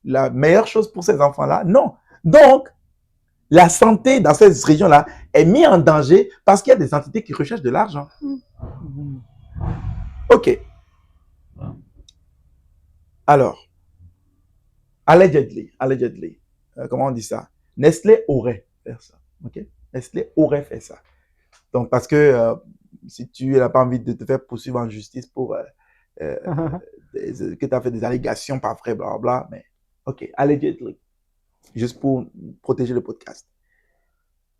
la meilleure chose pour ces enfants-là? Non. Donc, la santé dans ces régions-là est mise en danger parce qu'il y a des entités qui recherchent de l'argent. OK. Alors, allegedly, comment on dit ça? Nestlé aurait fait ça. OK? Nestlé aurait fait ça. Donc, parce que si tu n'as pas envie de te faire poursuivre en justice pour que tu as fait des allégations pas vraies, blablabla, mais OK, allegedly. Juste pour protéger le podcast.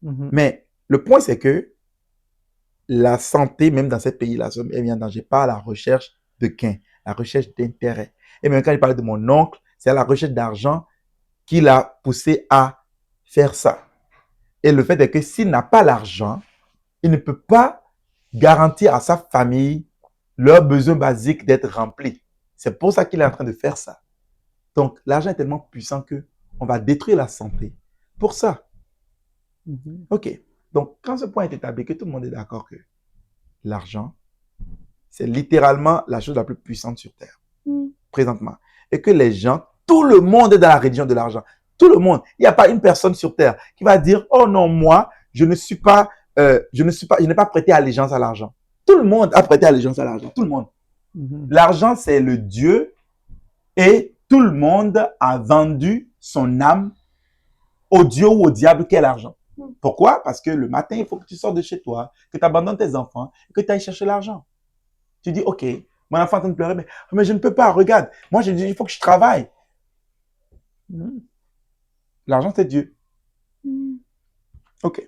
Mais le point, c'est que la santé, même dans ces pays-là, est mise en danger par la recherche de gains, la recherche d'intérêt. Et même quand je parlais de mon oncle, c'est la recherche d'argent qui l'a poussé à faire ça. Et le fait est que s'il n'a pas l'argent, il ne peut pas garantir à sa famille leurs besoins basiques d'être remplis. C'est pour ça qu'il est en train de faire ça. Donc, l'argent est tellement puissant que on va détruire la santé pour ça. OK. Donc, quand ce point est établi, que tout le monde est d'accord que l'argent, c'est littéralement la chose la plus puissante sur Terre, présentement. Et que les gens, tout le monde est dans la religion de l'argent. Tout le monde. Il n'y a pas une personne sur Terre qui va dire, oh non, moi, je n'ai pas prêté allégeance à l'argent. Tout le monde a prêté allégeance à l'argent. Tout le monde. L'argent, c'est le Dieu et tout le monde a vendu son âme au Dieu ou au diable qu'est l'argent. Pourquoi? Parce que le matin, il faut que tu sortes de chez toi, que tu abandonnes tes enfants, que tu ailles chercher l'argent. Tu dis, OK, mon enfant est en train de pleurer, mais je ne peux pas, regarde. Moi, je dis, il faut que je travaille. L'argent, c'est Dieu. OK.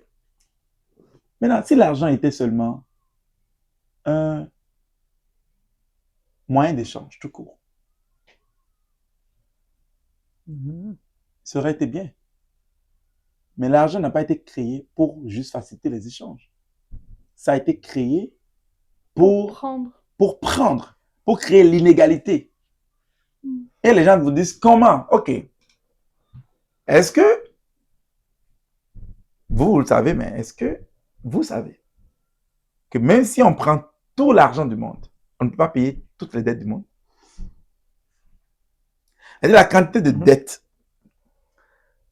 Maintenant, si l'argent était seulement un moyen d'échange tout court, ça aurait été bien. Mais l'argent n'a pas été créé pour juste faciliter les échanges. Ça a été créé pour prendre, pour créer l'inégalité. Et les gens vous disent comment? OK. Est-ce que vous le savez, mais est-ce que vous savez que même si on prend tout l'argent du monde, on ne peut pas payer toutes les dettes du monde? C'est-à-dire la quantité de dettes.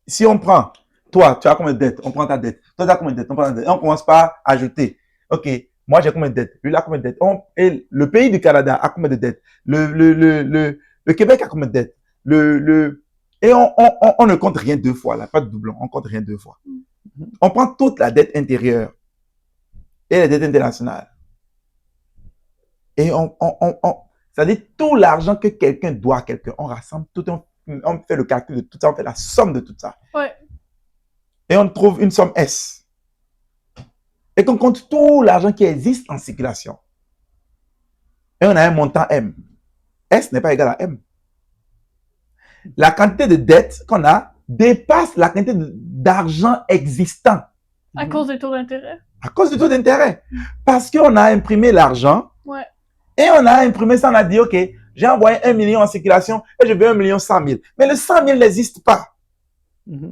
Si on prend, toi, tu as combien de dettes? On prend ta dette. Toi, tu as combien de dettes? On prend ta dette. Et on commence par ajouter. OK, moi j'ai combien de dettes? Lui, il a combien de dettes? Et le pays du Canada a combien de dettes? Le Québec a combien de dettes? Et on ne compte rien deux fois, là, pas de doublon. On compte rien deux fois. On prend toute la dette intérieure et les dettes internationales. Et c'est-à-dire tout l'argent que quelqu'un doit à quelqu'un, on rassemble tout, on fait le calcul de tout ça, on fait la somme de tout ça. Ouais. Et on trouve une somme S. Et qu'on compte tout l'argent qui existe en circulation. Et on a un montant M. S n'est pas égal à M. La quantité de dettes qu'on a dépasse la quantité d'argent existant. À cause des taux d'intérêt. À cause du taux d'intérêt. Parce qu'on a imprimé l'argent. Ouais. Et on a imprimé ça, on a dit, OK, j'ai envoyé 1 million en circulation et je veux 1,1 million. Mais le 100 000 n'existe pas. Tu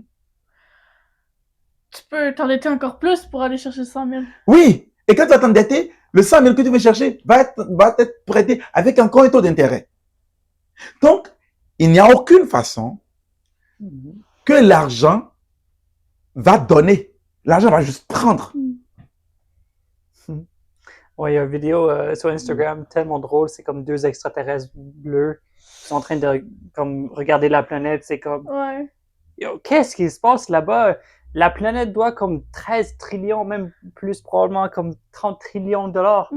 peux t'endetter encore plus pour aller chercher 100 000. Oui. Et quand tu vas t'endetter, le 100 000 que tu veux chercher va être prêté avec encore un taux d'intérêt. Donc, il n'y a aucune façon que l'argent va donner. L'argent va juste prendre. Ouais, il y a une vidéo sur Instagram tellement drôle, c'est comme deux extraterrestres bleus qui sont en train de comme regarder la planète, c'est comme Ouais. Yo, qu'est-ce qui se passe là-bas? La planète doit comme 13 trillions, même plus probablement comme 30 trillions de dollars.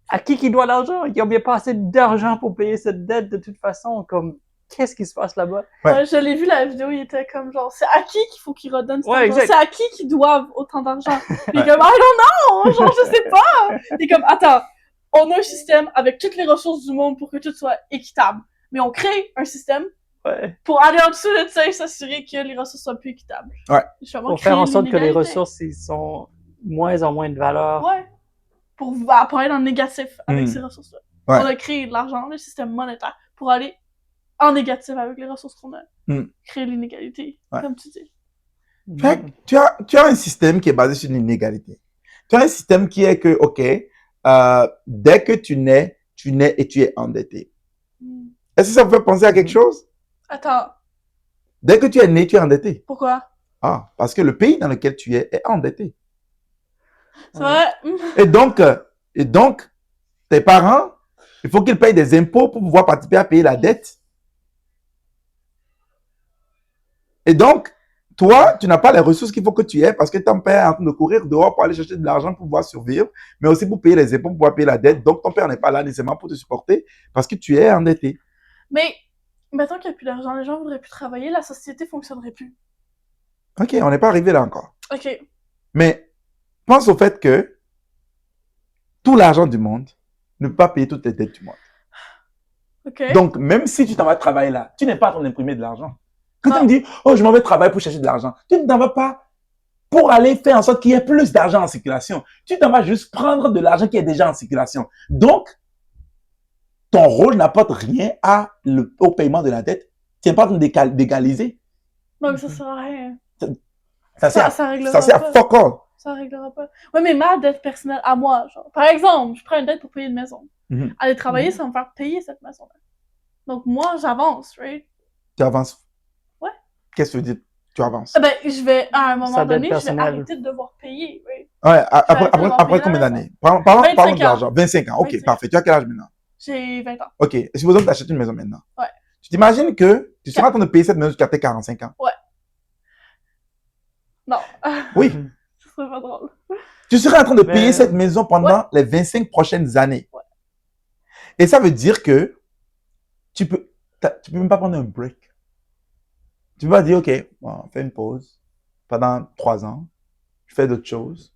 À qui doit l'argent? Ils ont bien pas assez d'argent pour payer cette dette de toute façon. Comme, qu'est-ce qui se passe là-bas? Ouais, je l'ai vu la vidéo, il était comme genre, c'est à qui qu'il faut qu'ils redonnent cet argent? Exact. C'est à qui doivent autant d'argent? Il est comme, I don't know! Genre, je sais pas! Il est comme, attends, on a un système avec toutes les ressources du monde pour que tout soit équitable. Mais on crée un système Ouais. Pour aller en dessous de ça et s'assurer que les ressources soient plus équitables. Ouais. Justement, Pour faire en créer sorte que les l'inégalité. ressources ils sont moins en moins de valeur. Ouais. Pour aller dans le négatif avec ces ressources-là. Ouais. On a créé de l'argent, le système monétaire, pour aller en négatif avec les ressources qu'on a. Créer l'inégalité, comme tu dis. Fait que tu as un système qui est basé sur l'inégalité. Tu as un système qui est que, OK, dès que tu nais et tu es endetté. Est-ce que ça vous fait penser à quelque chose? Attends. Dès que tu es né, tu es endetté. Pourquoi? Ah, parce que le pays dans lequel tu es endetté. C'est vrai. Et donc, tes parents, il faut qu'ils payent des impôts pour pouvoir participer à payer la dette. Et donc, toi, tu n'as pas les ressources qu'il faut que tu aies parce que ton père est en train de courir dehors pour aller chercher de l'argent pour pouvoir survivre, mais aussi pour payer les impôts, pour pouvoir payer la dette. Donc, ton père n'est pas là nécessairement pour te supporter parce que tu es endetté. Mais, mettons qu'il n'y a plus d'argent, les gens ne voudraient plus travailler, la société ne fonctionnerait plus. OK, on n'est pas arrivé là encore. OK. Mais, pense au fait que tout l'argent du monde ne peut pas payer toutes les dettes du monde. OK. Donc, même si tu t'en vas travailler là, tu n'es pas en train d'imprimer de l'argent. Quand tu me dis, oh, je m'en vais travailler pour chercher de l'argent, tu ne t'en vas pas pour aller faire en sorte qu'il y ait plus d'argent en circulation. Tu t'en vas juste prendre de l'argent qui est déjà en circulation. Donc, ton rôle n'apporte rien au paiement de la dette. Tu n'es pas en train d'égaliser. Non, mais ça sert à rien. Ça sert à fuck all. Ça réglera pas. Ouais, mais ma dette personnelle à moi, genre, par exemple, je prends une dette pour payer une maison. Aller travailler, ça va me faire payer cette maison-là. Donc, moi, j'avance, right? Tu avances. Ouais. Qu'est-ce que tu veux dire? Tu avances. Ben, je vais, à un moment donné, je vais arrêter de devoir payer, right? Ouais, après combien d'années? Parlons de l'argent. 25 ans. OK, 25 parfait. Tu as quel âge maintenant? J'ai 20 ans. OK. Supposons que tu achètes une maison maintenant. Ouais. Tu t'imagines que tu seras en train de payer cette maison jusqu'à tes 45 ans? Ouais. Non. Oui. Ce serait pas drôle. Tu seras en train de payer cette maison pendant les 25 prochaines années. Ouais. Et ça veut dire que tu peux même pas prendre un break. Tu peux pas dire, OK, bon, fais une pause pendant 3 ans, je fais d'autres choses.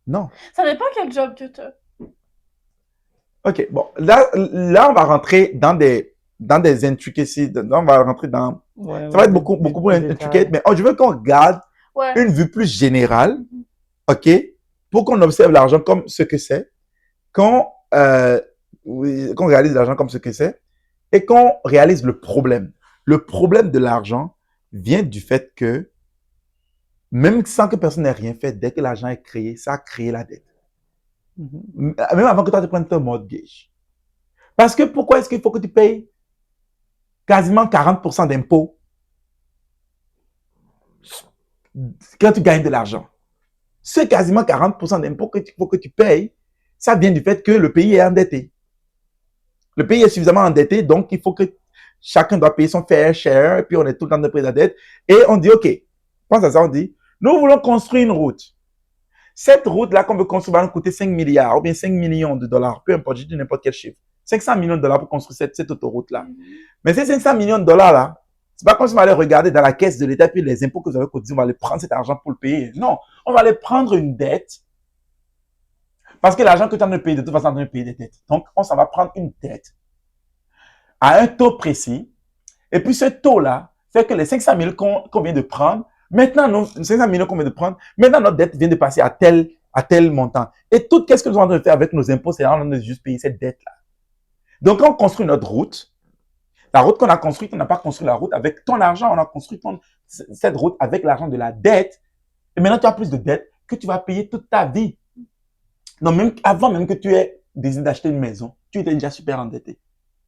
Non. Ça dépend quel job que tu as. OK, bon, là, on va rentrer dans des intricacies. On va rentrer dans... ça va être beaucoup plus intricate, mais je veux qu'on regarde une vue plus générale, OK, pour qu'on observe l'argent comme ce que c'est, qu'on réalise l'argent comme ce que c'est, et qu'on réalise le problème. Le problème de l'argent vient du fait que, même sans que personne n'ait rien fait, dès que l'argent est créé, ça a créé la dette. Même avant que toi tu prennes ton mortgage. Parce que pourquoi est-ce qu'il faut que tu payes quasiment 40% d'impôts quand tu gagnes de l'argent? Ce quasiment 40% d'impôts qu'il faut que tu payes, ça vient du fait que le pays est endetté. Le pays est suffisamment endetté, donc il faut que chacun doit payer son fair share, et puis on est tout le temps de payer la dette. Et on dit, OK, pense à ça, on dit, nous voulons construire une route. Cette route-là qu'on veut construire va nous coûter 5 milliards ou bien 5 millions de dollars, peu importe, je dis n'importe quel chiffre. 500 millions de dollars pour construire cette autoroute-là. Mais ces 500 millions de dollars-là, c'est pas comme si on va aller regarder dans la caisse de l'État, puis les impôts que vous avez cotisés, on va aller prendre cet argent pour le payer. Non, on va aller prendre une dette. Parce que l'argent que tu as de payer, de toute façon, tu as de payer des dettes. Donc, on s'en va prendre une dette à un taux précis. Et puis, ce taux-là fait que les 500 000 qu'on vient de prendre, maintenant, 500 millions qu'on vient de prendre, maintenant, notre dette vient de passer à tel montant. Et tout, qu'est-ce que nous sommes en train de faire avec nos impôts, c'est en train de juste payer cette dette-là. Donc, quand on construit notre route, la route qu'on a construite, on n'a pas construit la route avec ton argent, on a construit cette route avec l'argent de la dette. Et maintenant, tu as plus de dettes que tu vas payer toute ta vie. Donc, même avant même que tu aies décidé d'acheter une maison, tu étais déjà super endetté.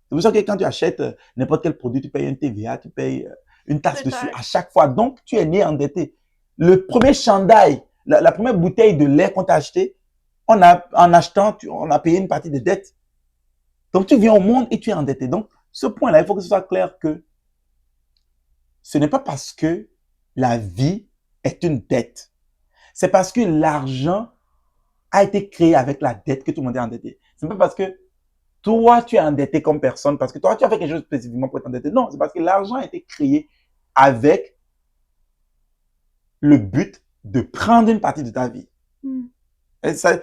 C'est pour ça que quand tu achètes n'importe quel produit, tu payes un TVA, tu payes une taxe dessus à chaque fois. Donc, tu es né endetté. Le premier chandail, la première bouteille de lait qu'on t'a acheté, en achetant, on a payé une partie des dettes. Donc, tu viens au monde et tu es endetté. Donc, ce point-là, il faut que ce soit clair que ce n'est pas parce que la vie est une dette. C'est parce que l'argent a été créé avec la dette que tout le monde est endetté. Ce n'est pas parce que toi, tu es endetté comme personne, parce que toi, tu as fait quelque chose spécifiquement pour être endetté. Non, c'est parce que l'argent a été créé avec le but de prendre une partie de ta vie. Et ça,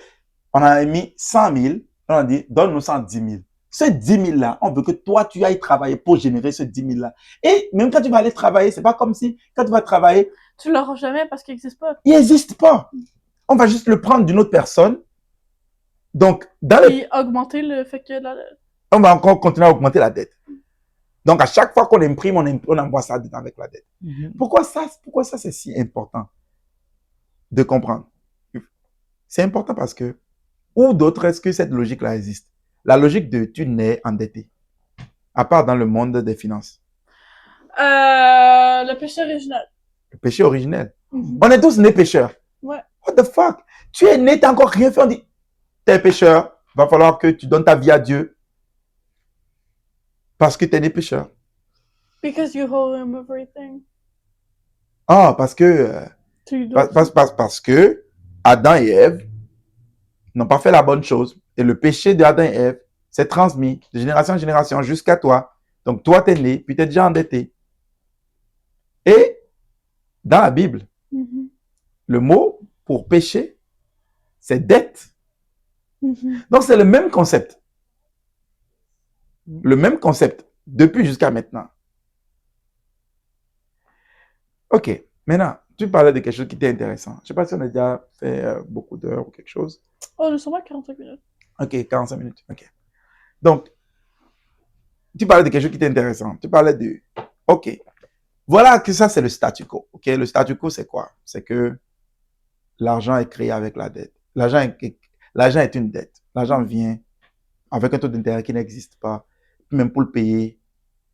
on a mis 100 000, on a dit, donne-nous 110 000. Ce 10 000 là, on veut que toi, tu ailles travailler pour générer ce 10 000 là. Et même quand tu vas aller travailler, c'est pas comme si, quand tu vas travailler, Tu l'auras jamais parce qu'il n'existe pas. il n'existe pas. On va juste le prendre d'une autre personne. Donc, Puis augmenter le fait que on va encore continuer à augmenter la dette. Donc, à chaque fois qu'on imprime, on envoie ça dedans avec la dette. Pourquoi ça, c'est si important de comprendre? C'est important parce que, ou d'autres, est-ce que cette logique-là existe? La logique de tu nais endetté, à part dans le monde des finances. Le péché original. Le péché originel. On est tous nés pécheurs. Ouais. What the fuck? Tu es né, t'as encore rien fait. On dit, t'es pécheur, va falloir que tu donnes ta vie à Dieu. Parce que t'es né pécheur. Because you hold him everything. Ah, parce que Adam et Ève n'ont pas fait la bonne chose. Et le péché d'Adam et Ève s'est transmis de génération en génération jusqu'à toi. Donc, toi, t'es né, puis t'es déjà endetté. Et dans la Bible, le mot pour péché, c'est dette. Donc, c'est le même concept. Le même concept depuis jusqu'à maintenant. Ok, maintenant, tu parlais de quelque chose qui était intéressant. Je ne sais pas si on a déjà fait beaucoup d'heures ou quelque chose. Oh, nous sommes à 45 minutes. Ok, 45 minutes. Ok. Donc, tu parlais de quelque chose qui était intéressant. Tu parlais de... Ok. Voilà que ça, c'est le statu quo. Ok, le statu quo, c'est quoi? C'est que l'argent est créé avec la dette. L'argent est une dette. L'argent vient avec un taux d'intérêt qui n'existe pas. Même pour le payer,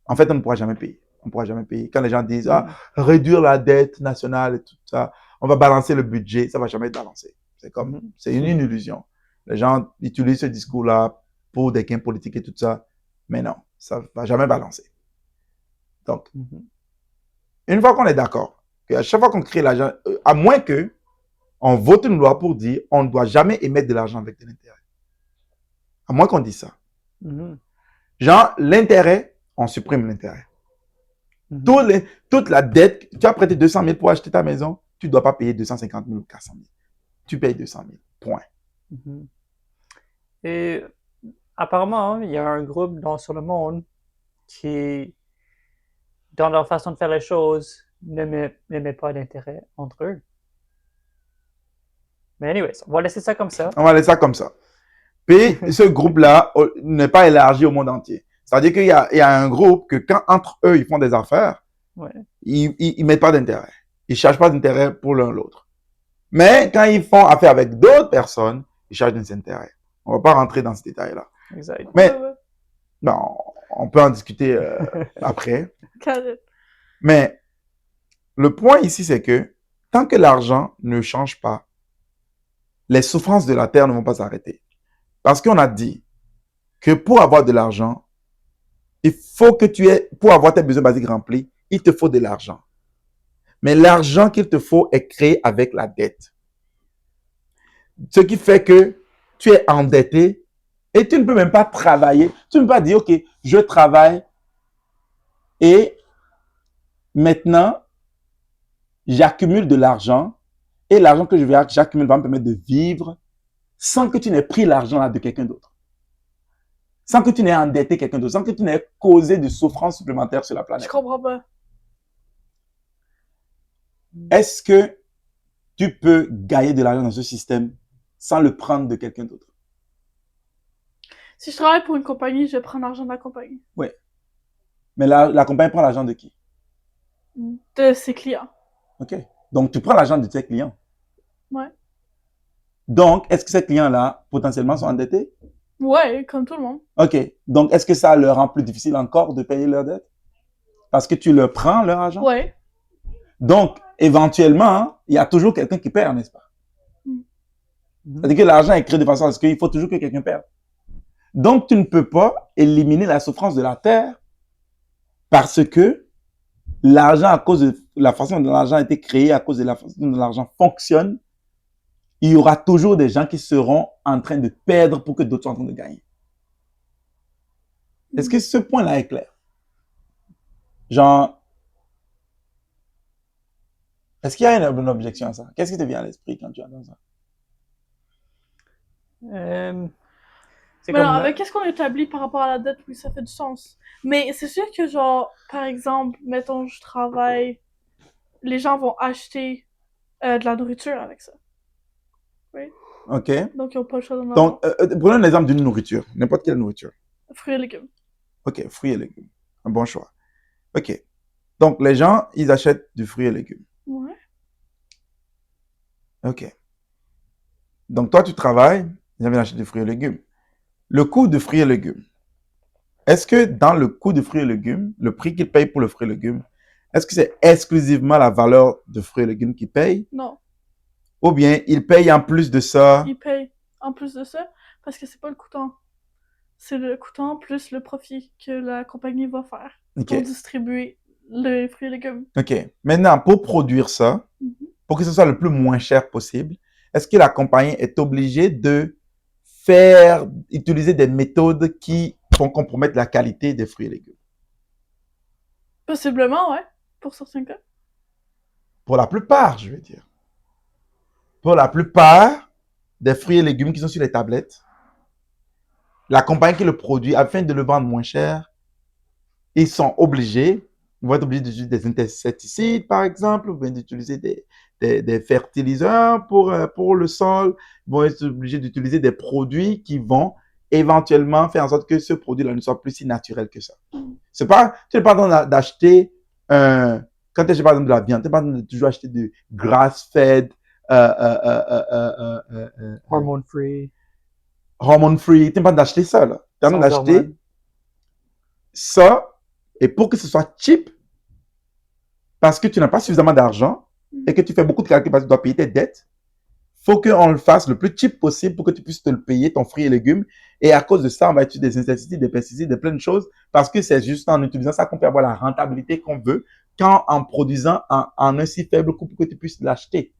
en fait, on ne pourra jamais payer. On ne pourra jamais payer. Quand les gens disent, réduire la dette nationale et tout ça, on va balancer le budget, ça ne va jamais être balancé. C'est une illusion. Les gens utilisent ce discours-là pour des gains politiques et tout ça, mais non, ça ne va jamais balancer. Donc, une fois qu'on est d'accord, qu'à chaque fois qu'on crée l'argent, à moins que on vote une loi pour dire on ne doit jamais émettre de l'argent avec de l'intérêt. À moins qu'on dise ça. Genre, l'intérêt, on supprime l'intérêt. Toute la dette, tu as prêté 200 000 pour acheter ta maison, tu ne dois pas payer 250 000 ou 400 000. Tu payes 200 000. Point. Et apparemment, il y a un groupe sur le monde qui, dans leur façon de faire les choses, ne met pas d'intérêt entre eux. Mais anyways, on va laisser ça comme ça. On va laisser ça comme ça. Puis, ce groupe-là n'est pas élargi au monde entier. C'est-à-dire qu'il y a un groupe que quand entre eux, ils font des affaires, ils ne mettent pas d'intérêt. Ils ne chargent pas d'intérêt pour l'un l'autre. Mais quand ils font affaire avec d'autres personnes, ils chargent des intérêts. On ne va pas rentrer dans ce détail-là. Exact. Mais non, on peut en discuter après. Mais le point ici, c'est que tant que l'argent ne change pas, les souffrances de la terre ne vont pas s'arrêter. Parce qu'on a dit que pour avoir de l'argent, il faut que pour avoir tes besoins basiques remplis, il te faut de l'argent. Mais l'argent qu'il te faut est créé avec la dette. Ce qui fait que tu es endetté et tu ne peux même pas travailler. Tu ne peux pas dire, OK, je travaille et maintenant, j'accumule de l'argent et l'argent que j'accumule va me permettre de vivre sans que tu n'aies pris l'argent là de quelqu'un d'autre. Sans que tu n'aies endetté quelqu'un d'autre, sans que tu n'aies causé de souffrance supplémentaire sur la planète. Je comprends pas. Est-ce que tu peux gagner de l'argent dans ce système sans le prendre de quelqu'un d'autre? Si je travaille pour une compagnie, je vais prendre l'argent de la compagnie. Oui. Mais la compagnie prend l'argent de qui? De ses clients. OK. Donc, tu prends l'argent de tes clients. Ouais. Donc, est-ce que ces clients-là, potentiellement, sont endettés? Ouais, comme tout le monde. OK. Donc, est-ce que ça leur rend plus difficile encore de payer leurs dettes? Parce que tu leur prends leur argent? Ouais. Donc, éventuellement, il y a toujours quelqu'un qui perd, n'est-ce pas? C'est-à-dire que l'argent est créé de façon à ce qu'il faut toujours que quelqu'un perde. Donc, tu ne peux pas éliminer la souffrance de la terre parce que l'argent, à cause de la façon dont l'argent a été créé, à cause de la façon dont l'argent fonctionne, il y aura toujours des gens qui seront en train de perdre pour que d'autres soient en train de gagner. Est-ce que ce point-là est clair? Genre, est-ce qu'il y a une objection à ça? Qu'est-ce qui te vient à l'esprit quand tu entends ça? C'est Mais non, comme... avec qu'est-ce qu'on établit par rapport à la dette, oui, ça fait du sens. Mais c'est sûr que, genre, par exemple, mettons, je travaille, les gens vont acheter de la nourriture avec ça. Oui. OK? Donc, ils n'ont pas le choix d'en avoir. Donc, prenons un exemple d'une nourriture, n'importe quelle nourriture. Fruits et légumes. OK, fruits et légumes. Un bon choix. OK. Donc, les gens, ils achètent du fruit et légumes. Ouais. OK. Donc, toi, tu travailles, ils viennent acheter du fruit et légumes. Le coût de fruits et légumes. Est-ce que dans le coût de fruits et légumes, le prix qu'ils payent pour le fruit et légumes, est-ce que c'est exclusivement la valeur de fruits et légumes qu'ils payent? Non. Ou bien ils payent en plus de ça? Ils payent en plus de ça parce que c'est pas le coûtant. C'est le coûtant plus le profit que la compagnie va faire OK. pour distribuer les fruits et légumes. OK. Maintenant, pour produire ça, pour que ce soit le plus moins cher possible, est-ce que la compagnie est obligée de utiliser des méthodes qui vont compromettre la qualité des fruits et légumes? Possiblement, ouais. Pour certains cas. Pour la plupart, je veux dire. Pour la plupart des fruits et légumes qui sont sur les tablettes, la compagnie qui le produit, afin de le vendre moins cher, ils vont être obligés d'utiliser des insecticides, par exemple, ou bien d'utiliser des fertilisants pour le sol. Ils vont être obligés d'utiliser des produits qui vont éventuellement faire en sorte que ce produit-là ne soit plus si naturel que ça. Tu n'es pas en train d'acheter, quand tu achètes par exemple de la viande, tu n'es pas en train de toujours acheter du grass-fed, hormone-free. Hormone-free, tu n'es pas en train d'acheter ça, là. Tu es en train d'acheter ça, et pour que ce soit cheap, parce que tu n'as pas suffisamment d'argent et que tu fais beaucoup de calculs parce que tu dois payer tes dettes, faut qu'on le fasse le plus cheap possible pour que tu puisses te le payer, ton fruit et légumes. Et à cause de ça, on va utiliser des insecticides, des pesticides, de plein de choses, parce que c'est juste en utilisant ça qu'on peut avoir la rentabilité qu'on veut, en produisant en un si faible coût pour que tu puisses l'acheter.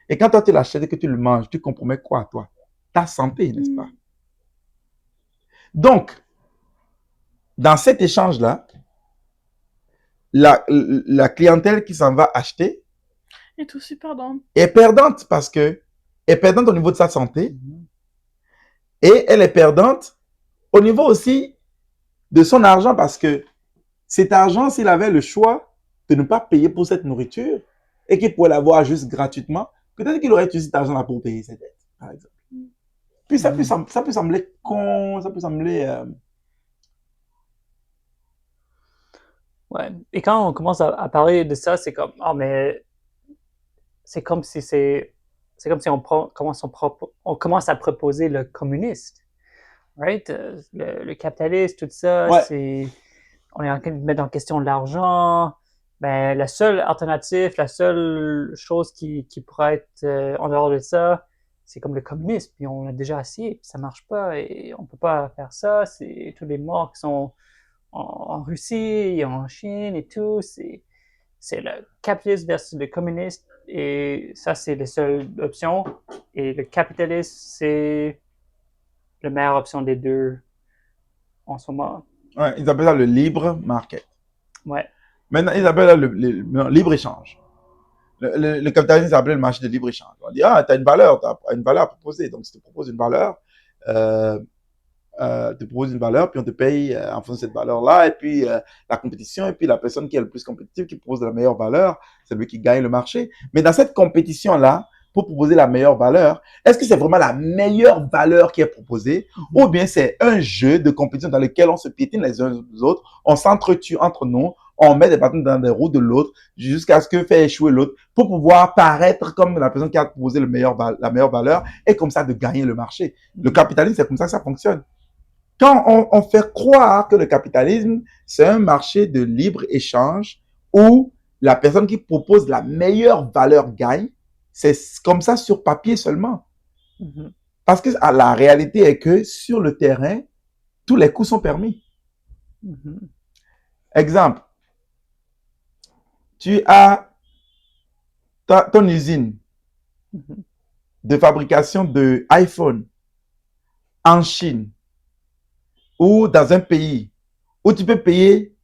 Et quand toi tu l'achètes et que tu le manges, tu compromets quoi, toi? Ta santé, n'est-ce pas? Donc, dans cet échange-là, la clientèle qui s'en va acheter est aussi perdante. Est perdante parce que est perdante au niveau de sa santé et elle est perdante au niveau aussi de son argent parce que cet argent, s'il avait le choix de ne pas payer pour cette nourriture et qu'il pourrait l'avoir juste gratuitement, peut-être qu'il aurait utilisé cet argent-là pour payer ses dettes, par exemple. Puis ça peut sembler con, ça peut sembler... Ouais. Et quand on commence à parler de ça, c'est comme, oh, mais c'est comme si on commence à proposer le communiste, right? Le capitaliste, tout ça, Ouais. on est en train de mettre en question l'argent. Ben, la seule alternative, la seule chose qui pourrait être en dehors de ça, c'est comme le communisme. Puis on a déjà essayé, puis ça marche pas et on peut pas faire ça. C'est tous les morts qui sont en Russie et en Chine et tout. C'est le capitaliste versus le communiste et ça, c'est les seules options. Et le capitaliste, c'est la meilleure option des deux en ce moment. Ouais, ils appellent ça le libre market. Ouais. Maintenant, ils appellent ça le libre-échange. Le capitalisme s'appelle le marché de libre-échange. On dit, tu as une valeur à proposer. Donc, si tu proposes une valeur, puis on te paye en fonction de cette valeur-là, et puis la compétition, et puis la personne qui est le plus compétitive, qui propose la meilleure valeur, c'est lui qui gagne le marché. Mais dans cette compétition-là, pour proposer la meilleure valeur, est-ce que c'est vraiment la meilleure valeur qui est proposée, ou bien c'est un jeu de compétition dans lequel on se piétine les uns les autres, on s'entretue entre nous, on met des bâtons dans les roues de l'autre jusqu'à ce que fait échouer l'autre pour pouvoir paraître comme la personne qui a proposé la meilleure valeur et comme ça de gagner le marché. Le capitalisme, c'est comme ça que ça fonctionne. Quand on fait croire que le capitalisme, c'est un marché de libre-échange où la personne qui propose la meilleure valeur gagne, c'est comme ça sur papier seulement. Parce que la réalité est que sur le terrain, tous les coups sont permis. Exemple, tu as ton usine de fabrication de iPhone en Chine ou dans un pays où tu peux payer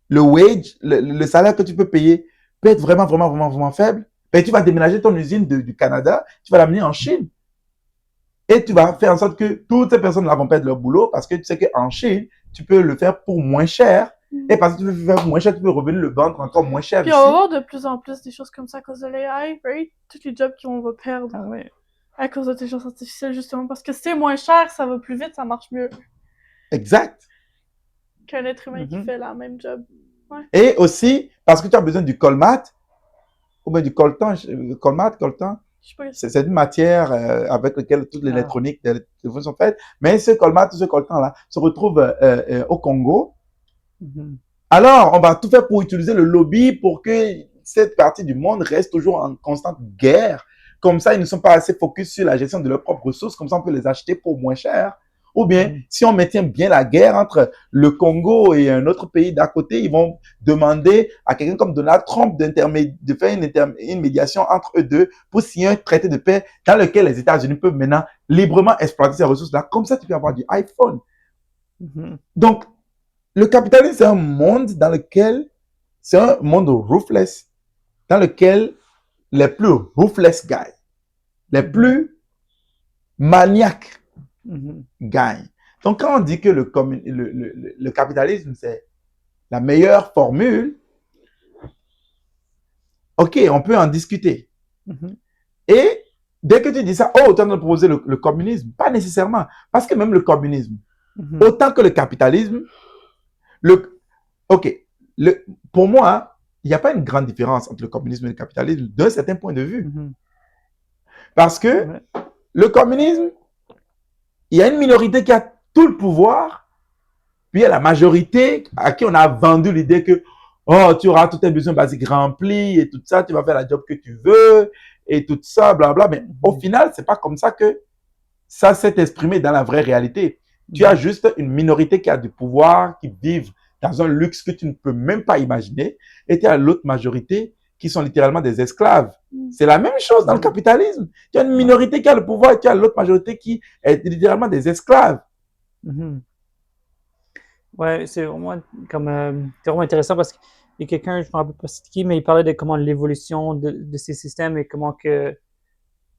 le wage, le salaire que tu peux payer peut être vraiment faible, ben tu vas déménager ton usine du Canada, tu vas l'amener en Chine. Et tu vas faire en sorte que toutes ces personnes-là vont perdre leur boulot parce que tu sais qu'en Chine, tu peux le faire pour moins cher. Et parce que tu peux le faire moins cher, tu peux revenir le vendre encore moins cher Puis ici. on va avoir de plus en plus des choses comme ça à cause de l'AI, right? Tous les jobs qu'on va perdre Ah ouais. à cause de l'intelligence artificielle, justement. Parce que c'est moins cher, ça va plus vite, ça marche mieux Exact. qu'un être humain qui Mhm. fait la même job. Et aussi, parce que tu as besoin du colmat, ou bien du coltan, coltan, Je sais pas c'est une matière avec laquelle toute l'électronique des téléphones sont faites. Mais ce colmat, ce coltan-là, se retrouve au Congo. Mhm. Alors, on va tout faire pour utiliser le lobby pour que cette partie du monde reste toujours en constante guerre. Comme ça, ils ne sont pas assez focus sur la gestion de leurs propres ressources. Comme ça, on peut les acheter pour moins cher. Ou bien, si on maintient bien la guerre entre le Congo et un autre pays d'à côté, ils vont demander à quelqu'un comme Donald Trump de faire une médiation entre eux deux pour signer un traité de paix dans lequel les États-Unis peuvent maintenant librement exploiter ces ressources-là. Comme ça, tu peux avoir du iPhone. Mhm. Donc, le capitalisme, c'est un monde dans lequel, c'est un monde ruthless, dans lequel les plus ruthless gagnent, les plus maniaques Mhm. gagnent. Donc, quand on dit que le capitalisme, c'est la meilleure formule, ok, on peut en discuter. Mhm. Et dès que tu dis ça, oh, tu as proposé le communisme. Pas nécessairement. Parce que même le communisme, Mhm. autant que le capitalisme, ok, pour moi, il n'y a pas une grande différence entre le communisme et le capitalisme d'un certain point de vue. Mhm. Parce que Ouais. le communisme, il y a une minorité qui a tout le pouvoir, puis il y a la majorité à qui on a vendu l'idée que oh, tu auras tous tes besoins basiques remplis et tout ça, tu vas faire la job que tu veux et tout ça, blablabla. Mais au final, c'est pas comme ça que ça s'est exprimé dans la vraie réalité. Tu as juste une minorité qui a du pouvoir, qui vivent dans un luxe que tu ne peux même pas imaginer, et tu as l'autre majorité qui sont littéralement des esclaves. C'est la même chose dans le capitalisme. Tu as une minorité qui a le pouvoir et tu as l'autre majorité qui est littéralement des esclaves. Mhm. Ouais, c'est vraiment c'est vraiment intéressant parce qu'il y a quelqu'un, je ne me rappelle pas c'est qui, mais il parlait de comment l'évolution de ces systèmes et comment que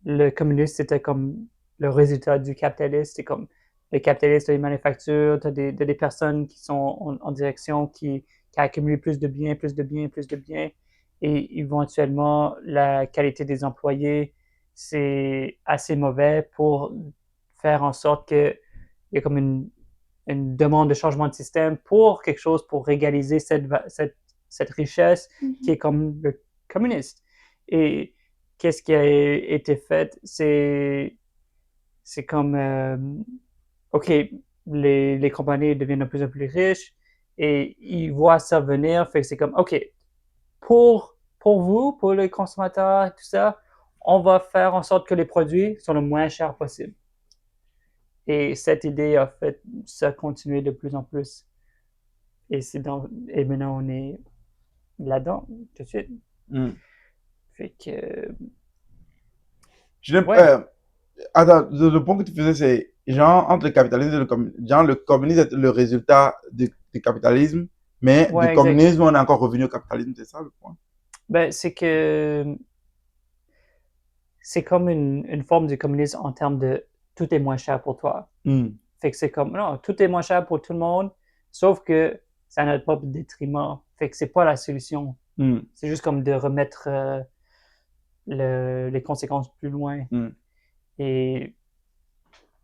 le communisme c'était comme le résultat du capitalisme. C'est comme le capitaliste, les manufactures, tu as des personnes qui sont en direction, qui accumulent plus de biens, plus de biens, plus de biens. Et éventuellement, la qualité des employés, c'est assez mauvais pour faire en sorte qu'il y a comme une demande de changement de système pour quelque chose pour régaliser cette richesse qui est comme le communiste. Et qu'est-ce qui a été fait? C'est comme, OK, les compagnies deviennent de plus en plus riches et ils voient ça venir. Fait que c'est comme, OK, pour vous, pour les consommateurs, tout ça, on va faire en sorte que les produits sont le moins chers possible. Et cette idée a fait ça continuer de plus en plus. Et maintenant on est là-dedans tout de suite. Fait que Attends, le point que tu faisais, c'est genre entre le capitalisme et le communisme. Genre, le communisme est le résultat du capitalisme, mais ouais, du exact. communisme, on est encore revenu au capitalisme, c'est ça le point? Ben, c'est que c'est comme une forme du communisme en termes de tout est moins cher pour toi. Fait que c'est comme, non, tout est moins cher pour tout le monde, sauf que ça n'a pas de détriment. Fait que c'est pas la solution. C'est juste comme de remettre les conséquences plus loin. Et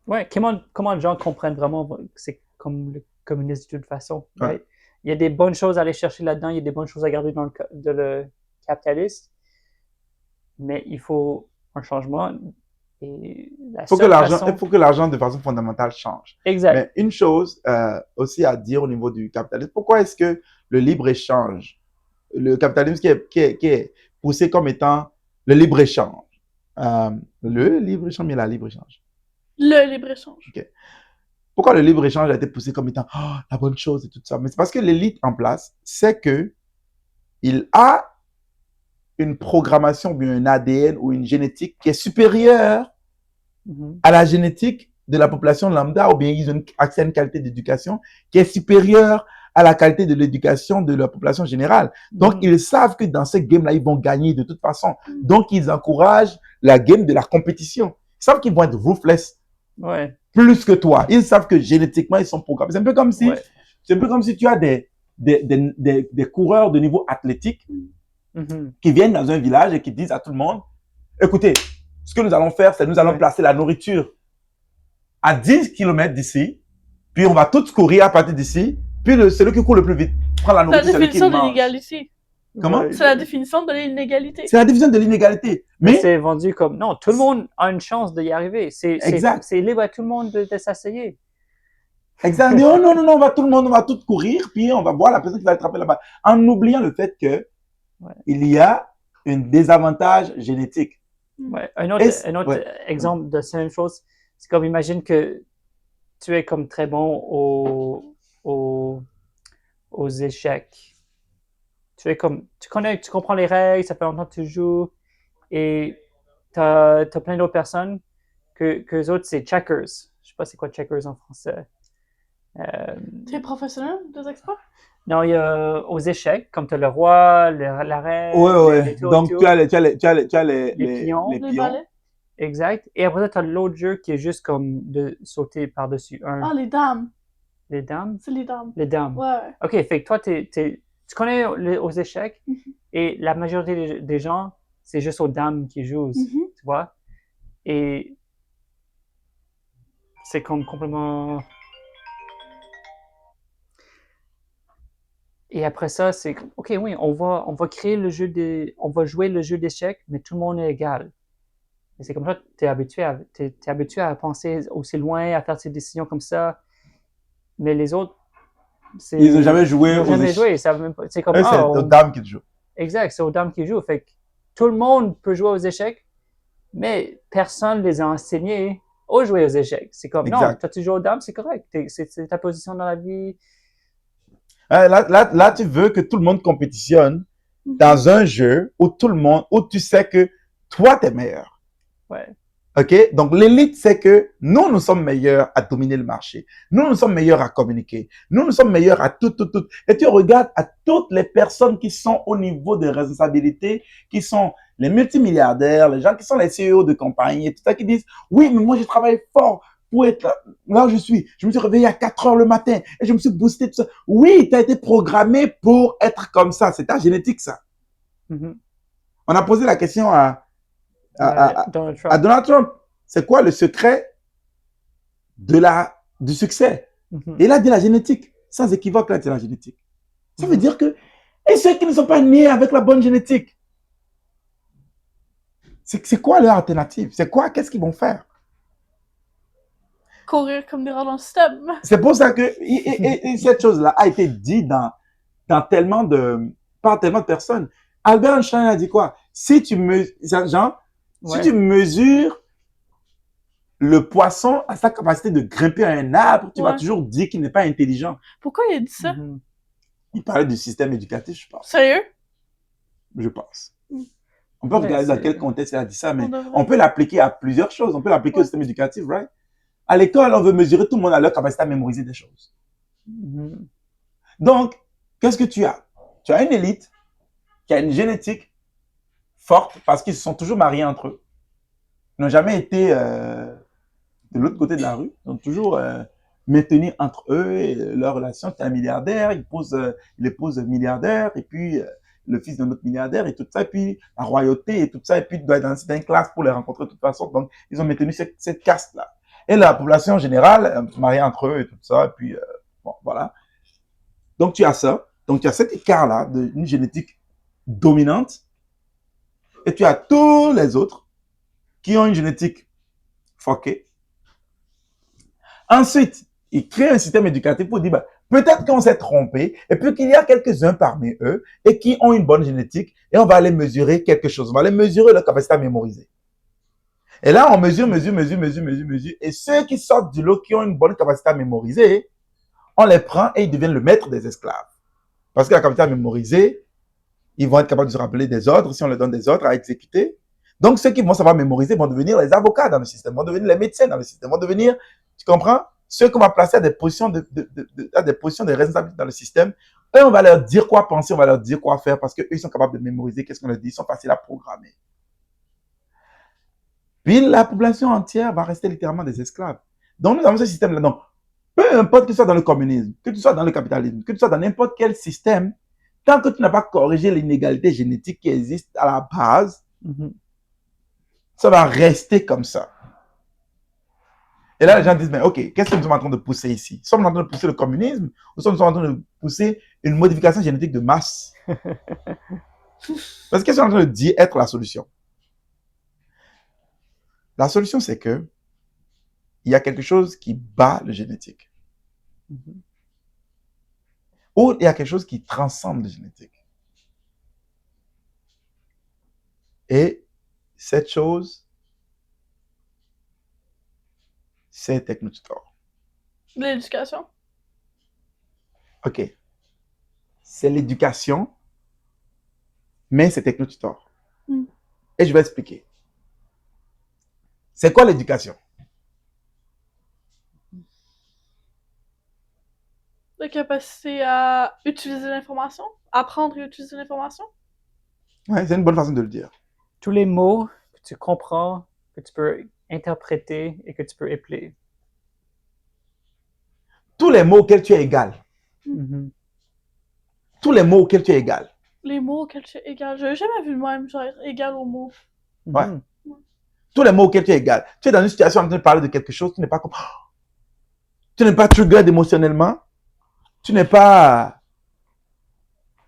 ouais, comment les gens comprennent vraiment que c'est comme le communisme de toute façon. Right? Il y a des bonnes choses à aller chercher là-dedans, il y a des bonnes choses à garder dans le capitaliste, mais il faut un changement. Et il faut que l'argent de façon fondamentale change. Exact. Mais une chose aussi à dire au niveau du capitalisme, pourquoi est-ce que le libre-échange, le capitalisme qui est poussé comme étant le libre-échange, le libre-échange, mais la libre-échange. Le libre-échange. Okay. Pourquoi le libre-échange a été poussé comme étant la bonne chose et tout ça? Mais c'est parce que l'élite en place sait que il a une programmation, ou bien un ADN ou une génétique qui est supérieure à la génétique de la population lambda, ou bien ils ont accès à une qualité d'éducation qui est supérieure à la qualité de l'éducation de la population générale. Donc, ils savent que dans ce game-là, ils vont gagner de toute façon. Donc, ils encouragent la game de la compétition. Ils savent qu'ils vont être ruthless Ouais. plus que toi. Ils savent que génétiquement, ils sont programmés. C'est un peu comme si, tu as des coureurs de niveau athlétique qui viennent dans un village et qui disent à tout le monde, écoutez, ce que nous allons faire, c'est nous allons placer la nourriture à 10 km d'ici, puis on va tous courir à partir d'ici, puis celui qui court le plus vite prend la nourriture. C'est la définition de l'inégalité. Comment? C'est la définition de l'inégalité. C'est la définition de l'inégalité. Mais c'est vendu comme, non, tout le monde a une chance d'y arriver. C'est libre à tout le monde de s'asseyer. Exact. Non, on va tout courir, puis on va voir la personne qui va attraper là-bas. En oubliant le fait que il y a un désavantage génétique. Ouais. Un autre exemple de cette même chose, c'est comme, imagine que tu es comme très bon aux échecs. Tu comprends les règles, ça fait longtemps que tu joues, et t'as plein d'autres personnes que les autres, c'est checkers. Je sais pas c'est quoi checkers en français. Tu es professionnel, des experts? Non, il y a aux échecs, comme tu as le roi, la reine. Ouais. Donc, tu as les pions. Les balais. Exact. Et après ça, tu as l'autre jeu qui est juste comme de sauter par-dessus un. Ah, les dames. Les dames? C'est les dames. Les dames. Ouais. OK, fait que toi, tu connais aux échecs et la majorité des gens, c'est juste aux dames qui jouent, tu vois? Et c'est comme complètement... Et après ça, c'est OK, oui, on va créer on va jouer le jeu d'échecs, mais tout le monde est égal. Et c'est comme ça que t'es habitué à penser aussi loin, à faire ces décisions comme ça. Mais les autres, ils n'ont jamais joué aux échecs. C'est comme c'est aux dames qui jouent. Exact, c'est aux dames qui jouent. Fait que tout le monde peut jouer aux échecs, mais personne ne les a enseignés à jouer aux échecs. C'est comme, non, toi tu joues aux dames, c'est correct. C'est ta position dans la vie. Là, tu veux que tout le monde compétitionne dans un jeu où tu sais que toi, t'es meilleur. Ouais. OK? Donc, l'élite, c'est que nous sommes meilleurs à dominer le marché. Nous sommes meilleurs à communiquer. Nous sommes meilleurs à tout. Et tu regardes à toutes les personnes qui sont au niveau de responsabilité, qui sont les multimilliardaires, les gens qui sont les CEO de compagnie et tout ça, qui disent, oui, mais moi, j'ai travaillé fort pour être là où je suis. Je me suis réveillé à 4 heures le matin et je me suis boosté tout ça. Oui, tu as été programmé pour être comme ça. C'est ta génétique, ça. On a posé la question à Donald Trump. C'est quoi le secret du succès? Il a dit la génétique. Sans équivoque, là, c'est la génétique. Ça veut dire que, et ceux qui ne sont pas nés avec la bonne génétique, c'est quoi leur alternative? Qu'est-ce qu'ils vont faire? Courir comme des rats dans le système. C'est pour ça que et cette chose-là a été dit par tellement de personnes. Albert Einstein a dit quoi? Si tu mesures le poisson à sa capacité de grimper à un arbre, tu vas toujours dire qu'il n'est pas intelligent. Pourquoi il a dit ça? Il parlait du système éducatif, je pense. Sérieux? Je pense. On peut regarder dans quel contexte il a dit ça, mais on peut l'appliquer à plusieurs choses. On peut l'appliquer au système éducatif, right? À l'école, on veut mesurer tout le monde à leur capacité à mémoriser des choses. Donc, qu'est-ce que tu as? Tu as une élite qui a une génétique forte parce qu'ils se sont toujours mariés entre eux. Ils n'ont jamais été de l'autre côté de la rue. Ils ont toujours maintenu entre eux et leur relation. C'est un milliardaire, il épouse un milliardaire, et puis le fils d'un autre milliardaire et tout ça, et puis la royauté et tout ça, et puis il doit être dans une classe pour les rencontrer de toute façon. Donc, ils ont maintenu cette caste-là. Et la population générale, mariée entre eux et tout ça, et puis, bon, voilà. Donc, tu as ça. Donc, tu as cet écart-là d'une génétique dominante, et tu as tous les autres qui ont une génétique fuckée. Ensuite, ils créent un système éducatif pour dire, bah, peut-être qu'on s'est trompé, et puis qu'il y a quelques-uns parmi eux, et qui ont une bonne génétique, et on va aller mesurer quelque chose. On va aller mesurer leur capacité à mémoriser. Et là, on mesure, et ceux qui sortent du lot, qui ont une bonne capacité à mémoriser, on les prend et ils deviennent le maître des esclaves. Parce que la capacité à mémoriser, ils vont être capables de se rappeler des ordres, si on leur donne des ordres à exécuter. Donc, ceux qui vont savoir mémoriser vont devenir les avocats dans le système, vont devenir les médecins dans le système, vont devenir, tu comprends, ceux qu'on va placer à des positions de responsabilité dans le système. Eux, on va leur dire quoi penser, on va leur dire quoi faire, parce qu'eux, ils sont capables de mémoriser, qu'est-ce qu'on leur dit, ils sont faciles à programmer. Puis la population entière va rester littéralement des esclaves. Donc nous avons ce système-là. Donc, peu importe que tu sois dans le communisme, que tu sois dans le capitalisme, que tu sois dans n'importe quel système, tant que tu n'as pas corrigé l'inégalité génétique qui existe à la base, ça va rester comme ça. Et là, les gens disent, mais ok, qu'est-ce que nous sommes en train de pousser ici? Sommes-nous en train de pousser le communisme ou sommes-nous en train de pousser une modification génétique de masse? Parce que qu'est-ce qu'on est en train de dire être la solution? La solution, c'est que il y a quelque chose qui bat le génétique. Ou il y a quelque chose qui transcende le génétique. Et cette chose, c'est Technotutor. L'éducation. Ok. C'est l'éducation, mais c'est Technotutor. Et je vais expliquer. C'est quoi l'éducation? La capacité à utiliser l'information, apprendre et utiliser l'information. Ouais, c'est une bonne façon de le dire. Tous les mots que tu comprends, que tu peux interpréter et que tu peux épeler. Tous les mots auxquels tu es égal. Tous les mots auxquels tu es égal. Les mots auxquels tu es égal. J'avais jamais vu le même, genre être égal aux mots. Ouais. Tous les mots auxquels tu es égal. Tu es dans une situation en train de parler de quelque chose, tu n'es pas comme... Tu n'es pas triggered émotionnellement. Tu n'es pas...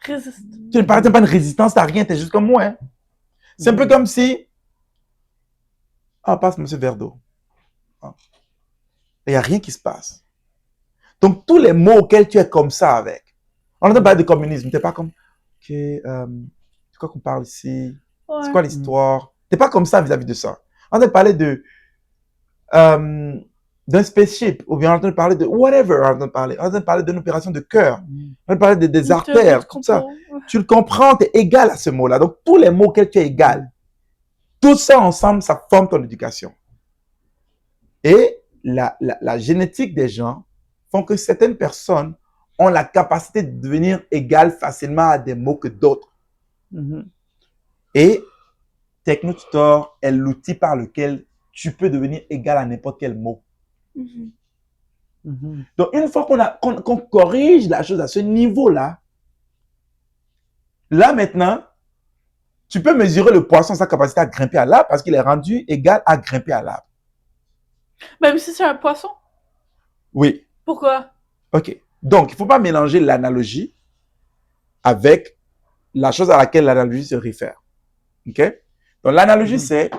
Résiste. Tu n'es pas une résistance, tu n'as rien, tu es juste comme moi. Hein. C'est un peu comme si... Ah, passe-moi ce verre d'eau. Ah. Il n'y a rien qui se passe. Donc, tous les mots auxquels tu es comme ça avec. On entend parler de communisme, tu n'es pas comme... Ok, c'est quoi qu'on parle ici? Ouais. C'est quoi l'histoire? Tu n'es pas comme ça vis-à-vis de ça. On entend parler de... d'un spaceship, ou bien on entend parler de whatever, on entend parler d'une opération de cœur, on entend parler des artères, tout ça. Tu le comprends, tu es égal à ce mot-là. Donc, tous les mots auxquels tu es égal, tout ça ensemble, ça forme ton éducation. Et la génétique des gens font que certaines personnes ont la capacité de devenir égales facilement à des mots que d'autres. Et Technotutor est l'outil par lequel tu peux devenir égal à n'importe quel mot. Donc, une fois qu'on corrige la chose à ce niveau-là, là maintenant, tu peux mesurer le poisson, sa capacité à grimper à l'arbre parce qu'il est rendu égal à grimper à l'arbre. Même si c'est un poisson? Oui. Pourquoi? Ok. Donc, il ne faut pas mélanger l'analogie avec la chose à laquelle l'analogie se réfère. Ok? Donc, l'analogie, c'est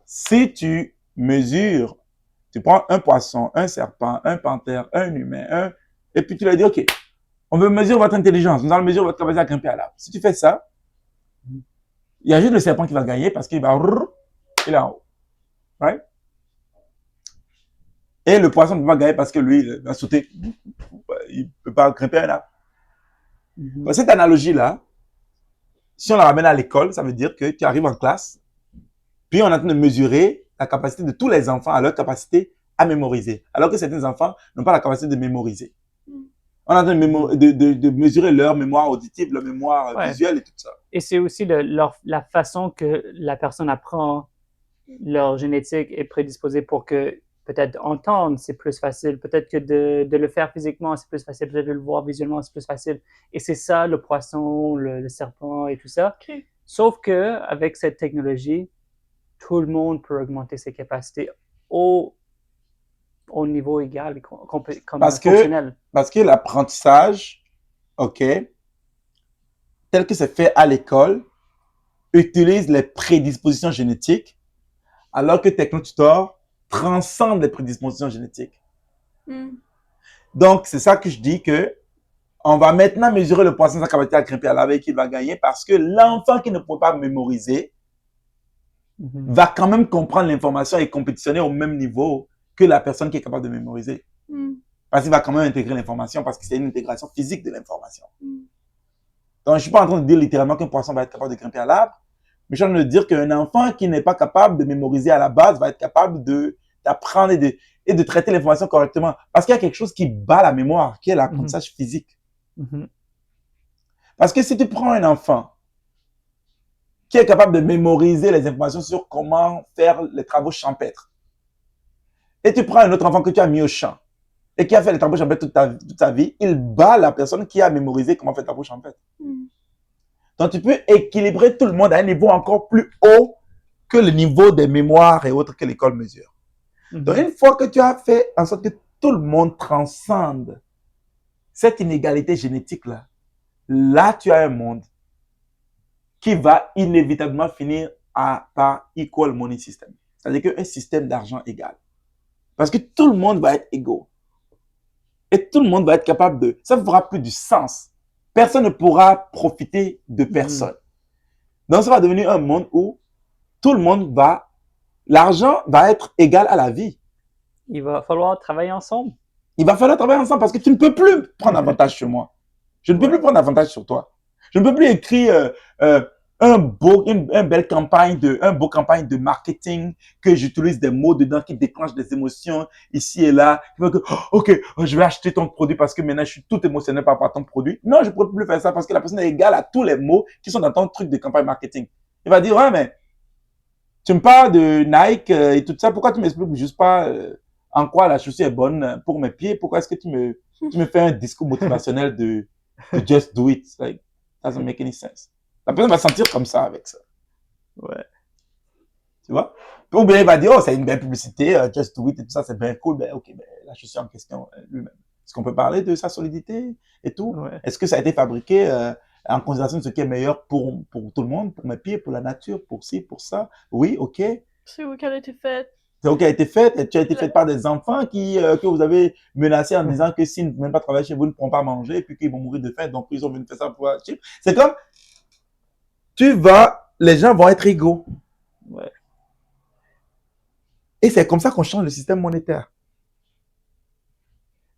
si tu mesures, tu prends un poisson, un serpent, un panthère, un humain, et puis tu leur dis, ok, on veut mesurer votre intelligence, nous allons mesurer votre capacité à grimper à l'arbre. Si tu fais ça, il y a juste le serpent qui va gagner parce qu'il va, il est en haut. Right? Et le poisson ne peut pas gagner parce que lui, il va sauter. Il ne peut pas grimper à un arbre. Donc, cette analogie-là, si on la ramène à l'école, ça veut dire que tu arrives en classe, puis on est en train de mesurer la capacité de tous les enfants à leur capacité à mémoriser. Alors que certains enfants n'ont pas la capacité de mémoriser. On est en train de mesurer leur mémoire auditive, leur mémoire visuelle et tout ça. Et c'est aussi la façon que la personne apprend, leur génétique est prédisposée pour que peut-être entendre, c'est plus facile. Peut-être que de le faire physiquement, c'est plus facile. Peut-être de le voir visuellement, c'est plus facile. Et c'est ça, le poisson, le serpent et tout ça. Okay. Sauf que avec cette technologie, tout le monde peut augmenter ses capacités au niveau égal, comme fonctionnel. Parce que l'apprentissage, ok, tel que c'est fait à l'école, utilise les prédispositions génétiques, alors que Technotutor transcende les prédispositions génétiques. Donc, c'est ça que je dis que on va maintenant mesurer le poisson, sa capacité à grimper à l'arbre et qu'il va gagner parce que l'enfant qui ne peut pas mémoriser va quand même comprendre l'information et compétitionner au même niveau que la personne qui est capable de mémoriser. Parce qu'il va quand même intégrer l'information parce que c'est une intégration physique de l'information. Donc, je ne suis pas en train de dire littéralement qu'un poisson va être capable de grimper à l'arbre, mais je suis en train de dire qu'un enfant qui n'est pas capable de mémoriser à la base va être capable d'apprendre et de traiter l'information correctement. Parce qu'il y a quelque chose qui bat la mémoire, qui est l'apprentissage physique. Parce que si tu prends un enfant qui est capable de mémoriser les informations sur comment faire les travaux champêtres. Et tu prends un autre enfant que tu as mis au champ et qui a fait les travaux champêtres toute sa vie, il bat la personne qui a mémorisé comment faire les travaux champêtres. Donc, tu peux équilibrer tout le monde à un niveau encore plus haut que le niveau des mémoires et autres que l'école mesure. Donc, une fois que tu as fait en sorte que tout le monde transcende cette inégalité génétique-là, là, tu as un monde qui va inévitablement finir par equal money system. C'est-à-dire qu'un système d'argent égal. Parce que tout le monde va être égaux. Et tout le monde va être capable de... Ça ne fera plus du sens. Personne ne pourra profiter de personne. Donc, ça va devenir un monde où tout le monde va... L'argent va être égal à la vie. Il va falloir travailler ensemble. Il va falloir travailler ensemble parce que tu ne peux plus prendre avantage sur moi. Je ne peux plus prendre avantage sur toi. Je ne peux plus écrire un beau campagne de marketing que j'utilise des mots dedans qui déclenchent des émotions ici et là. Ok, je vais acheter ton produit parce que maintenant je suis tout émotionnel par rapport à ton produit. Non, je ne peux plus faire ça parce que la personne est égale à tous les mots qui sont dans ton truc de campagne marketing. Il va dire, ouais, mais tu me parles de Nike et tout ça. Pourquoi tu m'expliques juste pas en quoi la chaussure est bonne pour mes pieds? Pourquoi est-ce que tu me fais un discours motivationnel de just do it? Like, doesn't make any sense. La personne va se sentir comme ça avec ça. Ouais. Tu vois? Ou bien il va dire, oh, c'est une belle publicité, just do it et tout ça, c'est bien cool. Ben, ok, ben, la chaussure en question lui-même. Est-ce qu'on peut parler de sa solidité et tout? Ouais. Est-ce que ça a été fabriqué en considération de ce qui est meilleur pour tout le monde, pour mes pieds, pour la nature, pour ci, pour ça? Oui, ok. C'est où qu'elle a été faite? C'est où qu'elle a été faite? Et tu as été faite par des enfants que vous avez menacés en disant que s'ils ne viennent pas travailler chez vous, ils ne pourront pas manger, et puis qu'ils vont mourir de faim, donc ils ont venu faire ça pour acheter. C'est comme, les gens vont être égaux. Ouais. Et c'est comme ça qu'on change le système monétaire.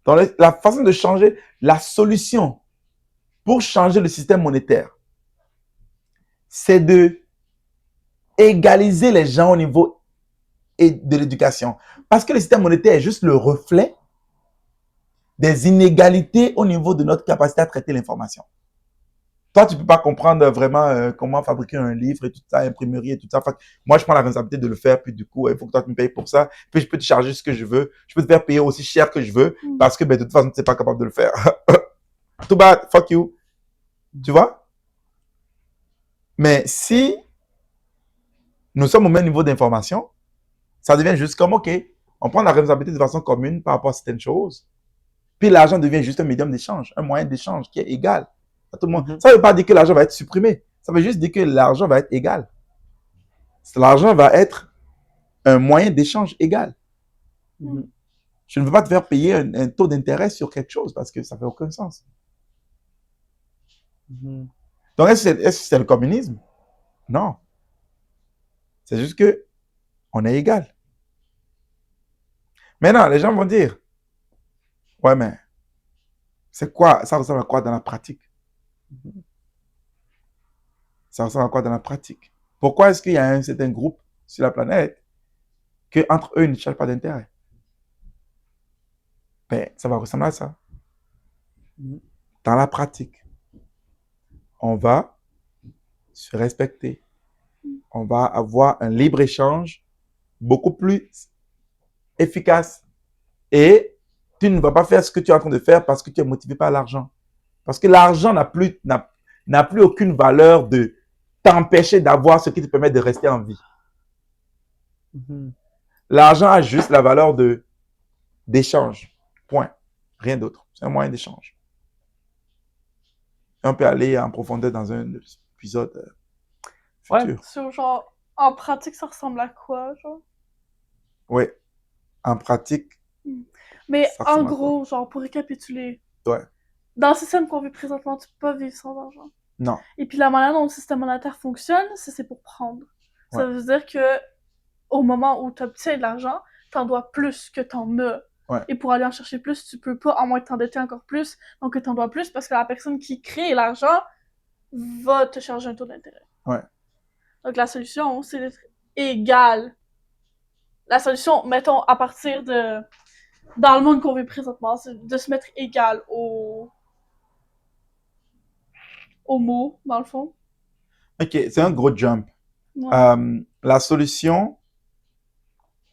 Donc, la façon de changer, la solution pour changer le système monétaire, c'est de égaliser les gens au niveau de l'éducation. Parce que le système monétaire est juste le reflet des inégalités au niveau de notre capacité à traiter l'information. Toi, tu ne peux pas comprendre vraiment comment fabriquer un livre et tout ça, imprimerie et tout ça. Enfin, moi, je prends la responsabilité de le faire, puis du coup, il faut que toi, tu me payes pour ça. Puis, je peux te charger ce que je veux. Je peux te faire payer aussi cher que je veux parce que, ben, de toute façon, tu n'es pas capable de le faire. Too bad, fuck you. Tu vois? Mais si nous sommes au même niveau d'information, ça devient juste comme, OK, on prend la responsabilité de façon commune par rapport à certaines choses. Puis, l'argent devient juste un médium d'échange, un moyen d'échange qui est égal à tout le monde. Ça ne veut pas dire que l'argent va être supprimé. Ça veut juste dire que l'argent va être égal. L'argent va être un moyen d'échange égal. Je ne veux pas te faire payer un taux d'intérêt sur quelque chose parce que ça ne fait aucun sens. Donc, est-ce que c'est le communisme? Non. C'est juste que on est égal. Maintenant, les gens vont dire, ouais, mais c'est quoi? Ça ressemble à quoi dans la pratique? Ça ressemble à quoi dans la pratique? Pourquoi est-ce qu'il y a un certain groupe sur la planète que entre eux, ils ne cherchent pas d'intérêt? Ben, ça va ressembler à ça. Dans la pratique, on va se respecter. On va avoir un libre-échange beaucoup plus efficace. Et tu ne vas pas faire ce que tu es en train de faire parce que tu es motivé par l'argent. Parce que l'argent n'a plus aucune valeur de t'empêcher d'avoir ce qui te permet de rester en vie. L'argent a juste la valeur d'échange. Point. Rien d'autre. C'est un moyen d'échange. On peut aller en profondeur dans un épisode futur. Sur genre, en pratique, ça ressemble à quoi, genre? Oui. En pratique. Mais en gros, genre, pour récapituler. Ouais. Dans le système qu'on vit présentement, tu peux pas vivre sans argent. Non. Et puis la manière dont le système monétaire fonctionne, c'est pour prendre. Ouais. Ça veut dire que au moment où tu obtiens de l'argent, t'en dois plus que t'en as. Ouais. Et pour aller en chercher plus, tu peux pas, à moins de t'endetter encore plus, donc t'en dois plus parce que la personne qui crée l'argent va te charger un taux d'intérêt. Ouais. Donc la solution, c'est d'être égal. La solution, mettons, à partir de... Dans le monde qu'on vit présentement, c'est de se mettre égal au mot, dans le fond. Ok, c'est un gros jump. Ouais. La solution,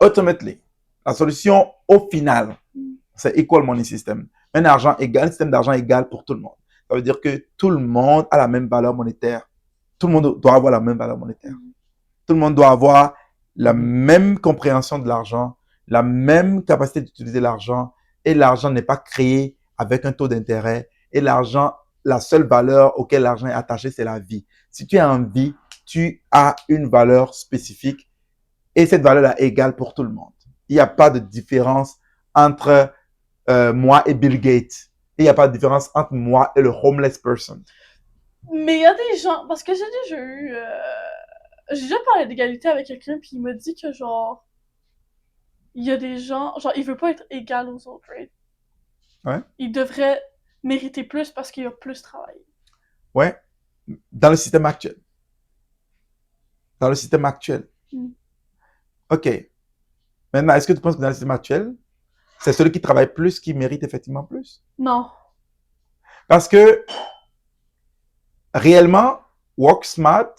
ultimately, la solution au final, c'est equal money system. Un système d'argent égal pour tout le monde. Ça veut dire que tout le monde a la même valeur monétaire. Tout le monde doit avoir la même valeur monétaire. Tout le monde doit avoir la même compréhension de l'argent, la même capacité d'utiliser l'argent. Et l'argent n'est pas créé avec un taux d'intérêt. Et l'argent, la seule valeur auquel l'argent est attaché, c'est la vie. Si tu es en vie, tu as une valeur spécifique et cette valeur est égale pour tout le monde. Il n'y a pas de différence entre moi et Bill Gates. Il n'y a pas de différence entre moi et le homeless person. Mais il y a des gens, parce que j'ai déjà eu, j'ai déjà parlé d'égalité avec quelqu'un, puis il m'a dit que genre, il y a des gens, genre, il veut pas être égal aux autres, right? Ouais. Il devrait mériter plus parce qu'il a plus travaillé. Ouais. Dans le système actuel. Dans le système actuel. OK. Maintenant, est-ce que tu penses que dans le système actuel, c'est celui qui travaille plus qui mérite effectivement plus? Non. Parce que, réellement, work smart,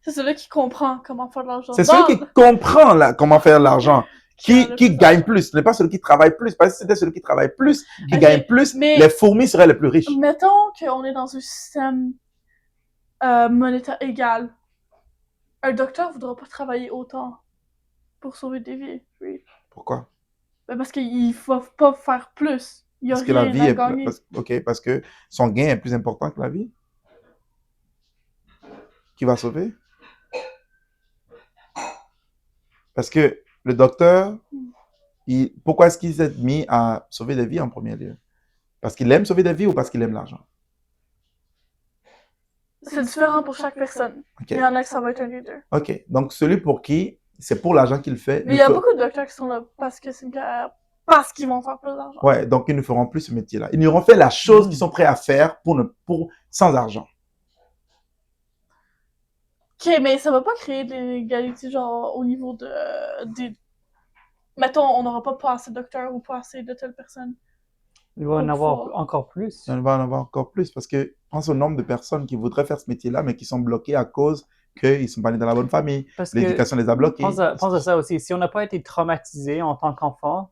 C'est celui qui comprend comment faire de l'argent. c'est celui qui comprend comment faire l'argent, qui gagne plus. Ce n'est pas celui qui travaille plus. Parce que si c'était celui qui travaille plus, qui gagne plus, les fourmis seraient les plus riches. Mettons qu'on est dans un système monétaire égal. Un docteur ne voudra pas travailler autant pour sauver des vies. Oui. Pourquoi? Ben parce qu'il ne va pas faire plus. Il y a parce que rien la vie à est gagner. parce que son gain est plus important que la vie. Qui va sauver? Parce que le docteur, pourquoi est-ce qu'il s'est mis à sauver des vies en premier lieu? Parce qu'il aime sauver des vies ou parce qu'il aime l'argent? C'est différent pour chaque personne. Okay. Il y en a que ça va être un des deux. OK. Donc, celui pour qui c'est pour l'argent qu'il fait. Mais il y a beaucoup de docteurs qui sont là parce que c'est une carrière, parce qu'ils vont faire plus d'argent. Ouais, donc ils ne feront plus ce métier-là. Ils n'auront fait la chose qu'ils sont prêts à faire sans argent. OK, mais ça va pas créer de l'égalité, genre, au niveau des... Mettons, on n'aura pas assez de docteurs ou pas assez de telle personne. Il va en avoir encore plus. Il va en avoir encore plus parce que pense au nombre de personnes qui voudraient faire ce métier-là, mais qui sont bloquées à cause qu'ils ne sont pas nés dans la bonne famille. L'éducation les a bloqués. Pense à ça aussi. Si on n'a pas été traumatisé en tant qu'enfant,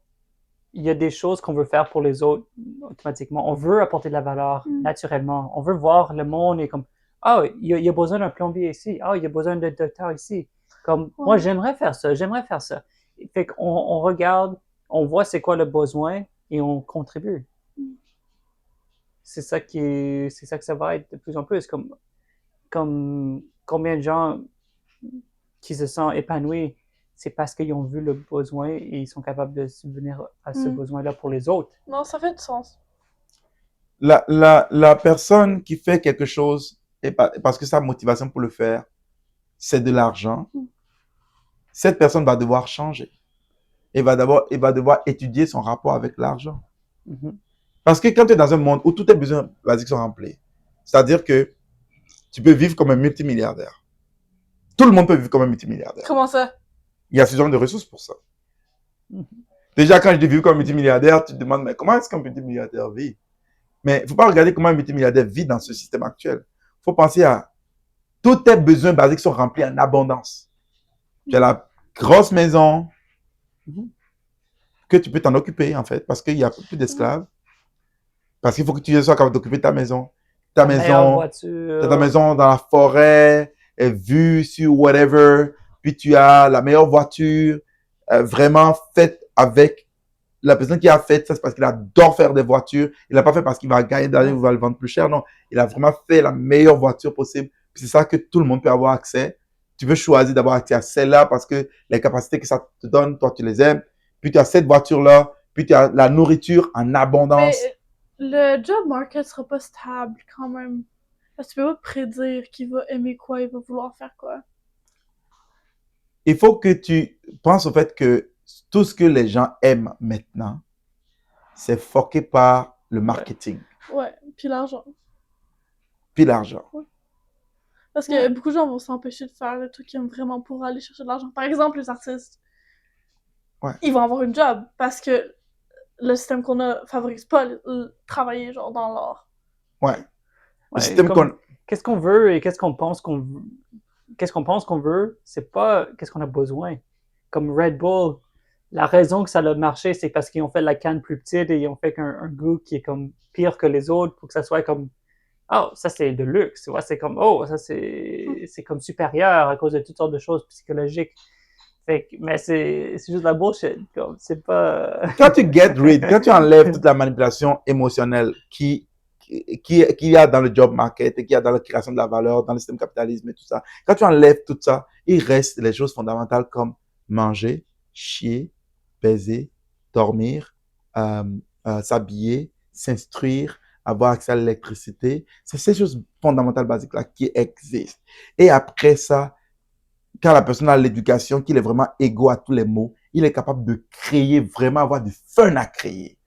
il y a des choses qu'on veut faire pour les autres automatiquement. On veut apporter de la valeur naturellement. On veut voir le monde et comme ah, il y a besoin d'un plombier ici. Ah, il y a besoin d'un docteur ici. Comme moi, j'aimerais faire ça. Fait qu'on regarde, on voit c'est quoi le besoin et on contribue. C'est ça que ça va être de plus en plus. Comme combien de gens qui se sentent épanouis, c'est parce qu'ils ont vu le besoin et ils sont capables de subvenir à ce besoin-là pour les autres. Non, ça fait du sens. La personne qui fait quelque chose, parce que sa motivation pour le faire, c'est de l'argent, cette personne va devoir changer. Il va devoir étudier son rapport avec l'argent. Parce que quand tu es dans un monde où tous tes besoins basiques sont remplis, c'est-à-dire que tu peux vivre comme un multimilliardaire. Tout le monde peut vivre comme un multimilliardaire. Comment ça? Il y a suffisamment de ressources pour ça. Déjà, quand je dis vivre comme un multimilliardaire, tu te demandes, mais comment est-ce qu'un multimilliardaire vit? Mais il ne faut pas regarder comment un multimilliardaire vit dans ce système actuel. Il faut penser à tous tes besoins basiques sont remplis en abondance. Tu as la grosse maison que tu peux t'en occuper, en fait, parce qu'il n'y a plus d'esclaves. Parce qu'il faut que tu sois capable d'occuper ta maison. Ta maison dans la forêt, vue sur whatever. Puis tu as la meilleure voiture, vraiment faite avec la personne qui a fait ça, c'est parce qu'il adore faire des voitures. Il l'a pas fait parce qu'il va gagner d'argent ou va le vendre plus cher. Non, il a vraiment fait la meilleure voiture possible. Puis c'est ça que tout le monde peut avoir accès. Tu veux choisir d'avoir accès à celle-là parce que les capacités que ça te donne, toi, tu les aimes. Puis tu as cette voiture-là. Puis tu as la nourriture en abondance. Mais le job market sera pas stable quand même. Parce que tu peux pas prédire qui va aimer quoi, il va vouloir faire quoi. Il faut que tu penses au fait que tout ce que les gens aiment maintenant, c'est foqué par le marketing. Ouais, puis l'argent. Ouais. Parce que beaucoup de gens vont s'empêcher de faire le truc qu'ils aiment vraiment pour aller chercher de l'argent. Par exemple, les artistes. Ouais. Ils vont avoir une job parce que le système qu'on a favorise pas travailler genre dans l'art. Ouais. Le système qu'on... qu'est-ce qu'on veut et qu'est-ce qu'on pense qu'on veut, c'est pas qu'est-ce qu'on a besoin. Comme Red Bull, la raison que ça a marché, c'est parce qu'ils ont fait la canne plus petite et ils ont fait un goût qui est comme pire que les autres pour que ça soit comme oh, ça c'est de luxe, tu vois, c'est comme oh, ça c'est comme supérieur à cause de toutes sortes de choses psychologiques. Mais c'est juste la bullshit, comme c'est pas. Quand tu get rid, quand tu enlèves toute la manipulation émotionnelle qu'il y a dans le job market et qu'il y a dans la création de la valeur, dans le système capitalisme et tout ça, quand tu enlèves tout ça, il reste les choses fondamentales comme manger, chier, baiser, dormir, s'habiller, s'instruire, avoir accès à l'électricité. C'est ces choses fondamentales basiques-là qui existent. Et après ça, quand la personne a l'éducation, qu'il est vraiment égaux à tous les mots, il est capable de créer, vraiment avoir du fun à créer.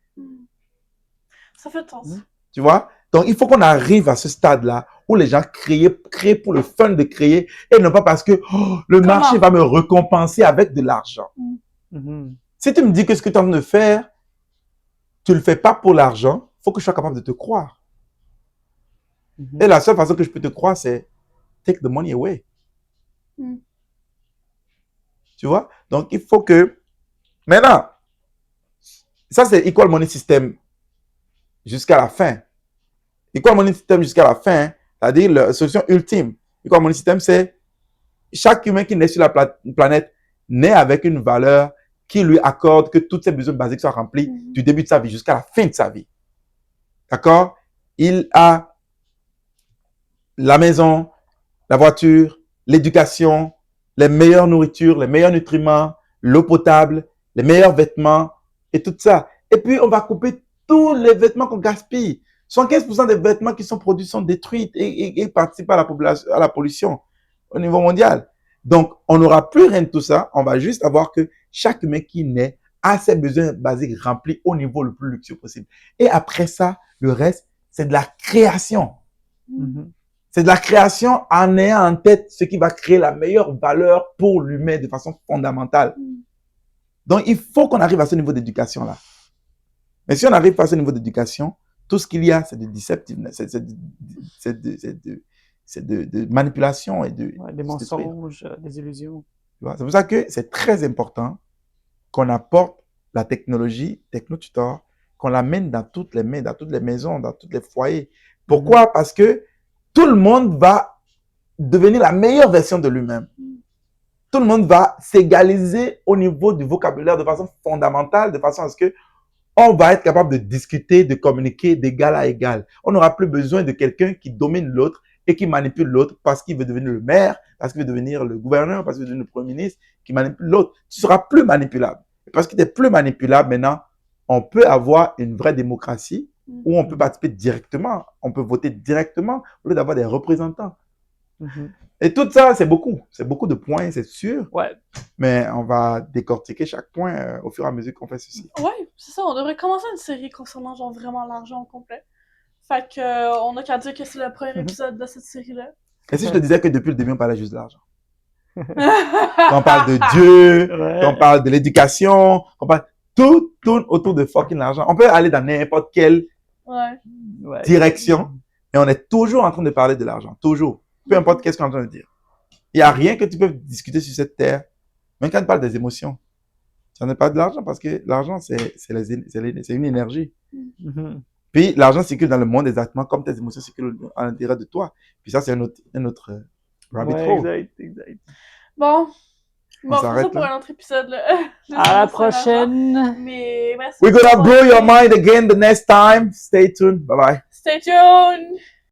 Ça fait sens. Tu vois? Donc, il faut qu'on arrive à ce stade-là où les gens créent pour le fun de créer et non pas parce que le marché va me récompenser avec de l'argent. Si tu me dis que ce que tu es en train de faire, tu ne le fais pas pour l'argent, il faut que je sois capable de te croire. Et la seule façon que je peux te croire, c'est take the money away. Tu vois? Donc, il faut que... Maintenant, ça, c'est Equal Money System jusqu'à la fin. Equal Money System jusqu'à la fin, c'est-à-dire la solution ultime. Equal Money System, c'est chaque humain qui naît sur la planète naît avec une valeur qui lui accorde que tous ses besoins basiques soient remplis du début de sa vie jusqu'à la fin de sa vie. D'accord? Il a la maison, la voiture, l'éducation, les meilleures nourritures, les meilleurs nutriments, l'eau potable, les meilleurs vêtements et tout ça. Et puis, on va couper tous les vêtements qu'on gaspille. 75% des vêtements qui sont produits sont détruits et participent à la pollution au niveau mondial. Donc, on n'aura plus rien de tout ça. On va juste avoir que chaque humain qui naît a ses besoins basiques remplis au niveau le plus luxueux possible. Et après ça, le reste, c'est de la création. C'est de la création en ayant en tête ce qui va créer la meilleure valeur pour l'humain de façon fondamentale. Donc, il faut qu'on arrive à ce niveau d'éducation-là. Mais si on n'arrive pas à ce niveau d'éducation, tout ce qu'il y a, c'est de deceptiveness, c'est de manipulation et de... Ouais, des mensonges, des illusions. C'est pour ça que c'est très important qu'on apporte la technologie, TechnoTutor, qu'on l'amène dans toutes les mains, dans toutes les maisons, dans tous les foyers. Pourquoi? Parce que tout le monde va devenir la meilleure version de lui-même. Tout le monde va s'égaliser au niveau du vocabulaire de façon fondamentale, de façon à ce que on va être capable de discuter, de communiquer d'égal à égal. On n'aura plus besoin de quelqu'un qui domine l'autre et qui manipule l'autre parce qu'il veut devenir le maire, parce qu'il veut devenir le gouverneur, parce qu'il veut devenir le premier ministre, qui manipule l'autre. Tu seras plus manipulable. Et parce que tu es plus manipulable maintenant, on peut avoir une vraie démocratie où on peut participer directement, on peut voter directement au lieu d'avoir des représentants. Et tout ça, c'est beaucoup de points, c'est sûr. Ouais. Mais on va décortiquer chaque point au fur et à mesure qu'on fait ceci. Ouais, c'est ça, on devrait commencer une série concernant genre vraiment l'argent au complet. Fait que on a qu'à dire que c'est le premier épisode de cette série-là. Et si je te disais que depuis le début, on parlait juste de l'argent? Quand on parle de Dieu, quand on parle de l'éducation, tout tourne autour de fucking l'argent. On peut aller dans n'importe quelle direction, mais on est toujours en train de parler de l'argent. Toujours. Peu importe qu'est-ce qu'on est en train de dire. Il n'y a rien que tu peux discuter sur cette terre, même quand tu parles des émotions. Ça n'est pas de l'argent parce que l'argent, c'est une énergie. Puis l'argent circule dans le monde exactement comme tes émotions circulent à l'intérieur de toi. Puis ça, c'est un autre rabbit hole. Exact. Bon, c'est ça pour là. un autre épisode. Là. À la prochaine. Mais merci. We're gonna blow your mind again the next time. Stay tuned. Bye bye. Stay tuned.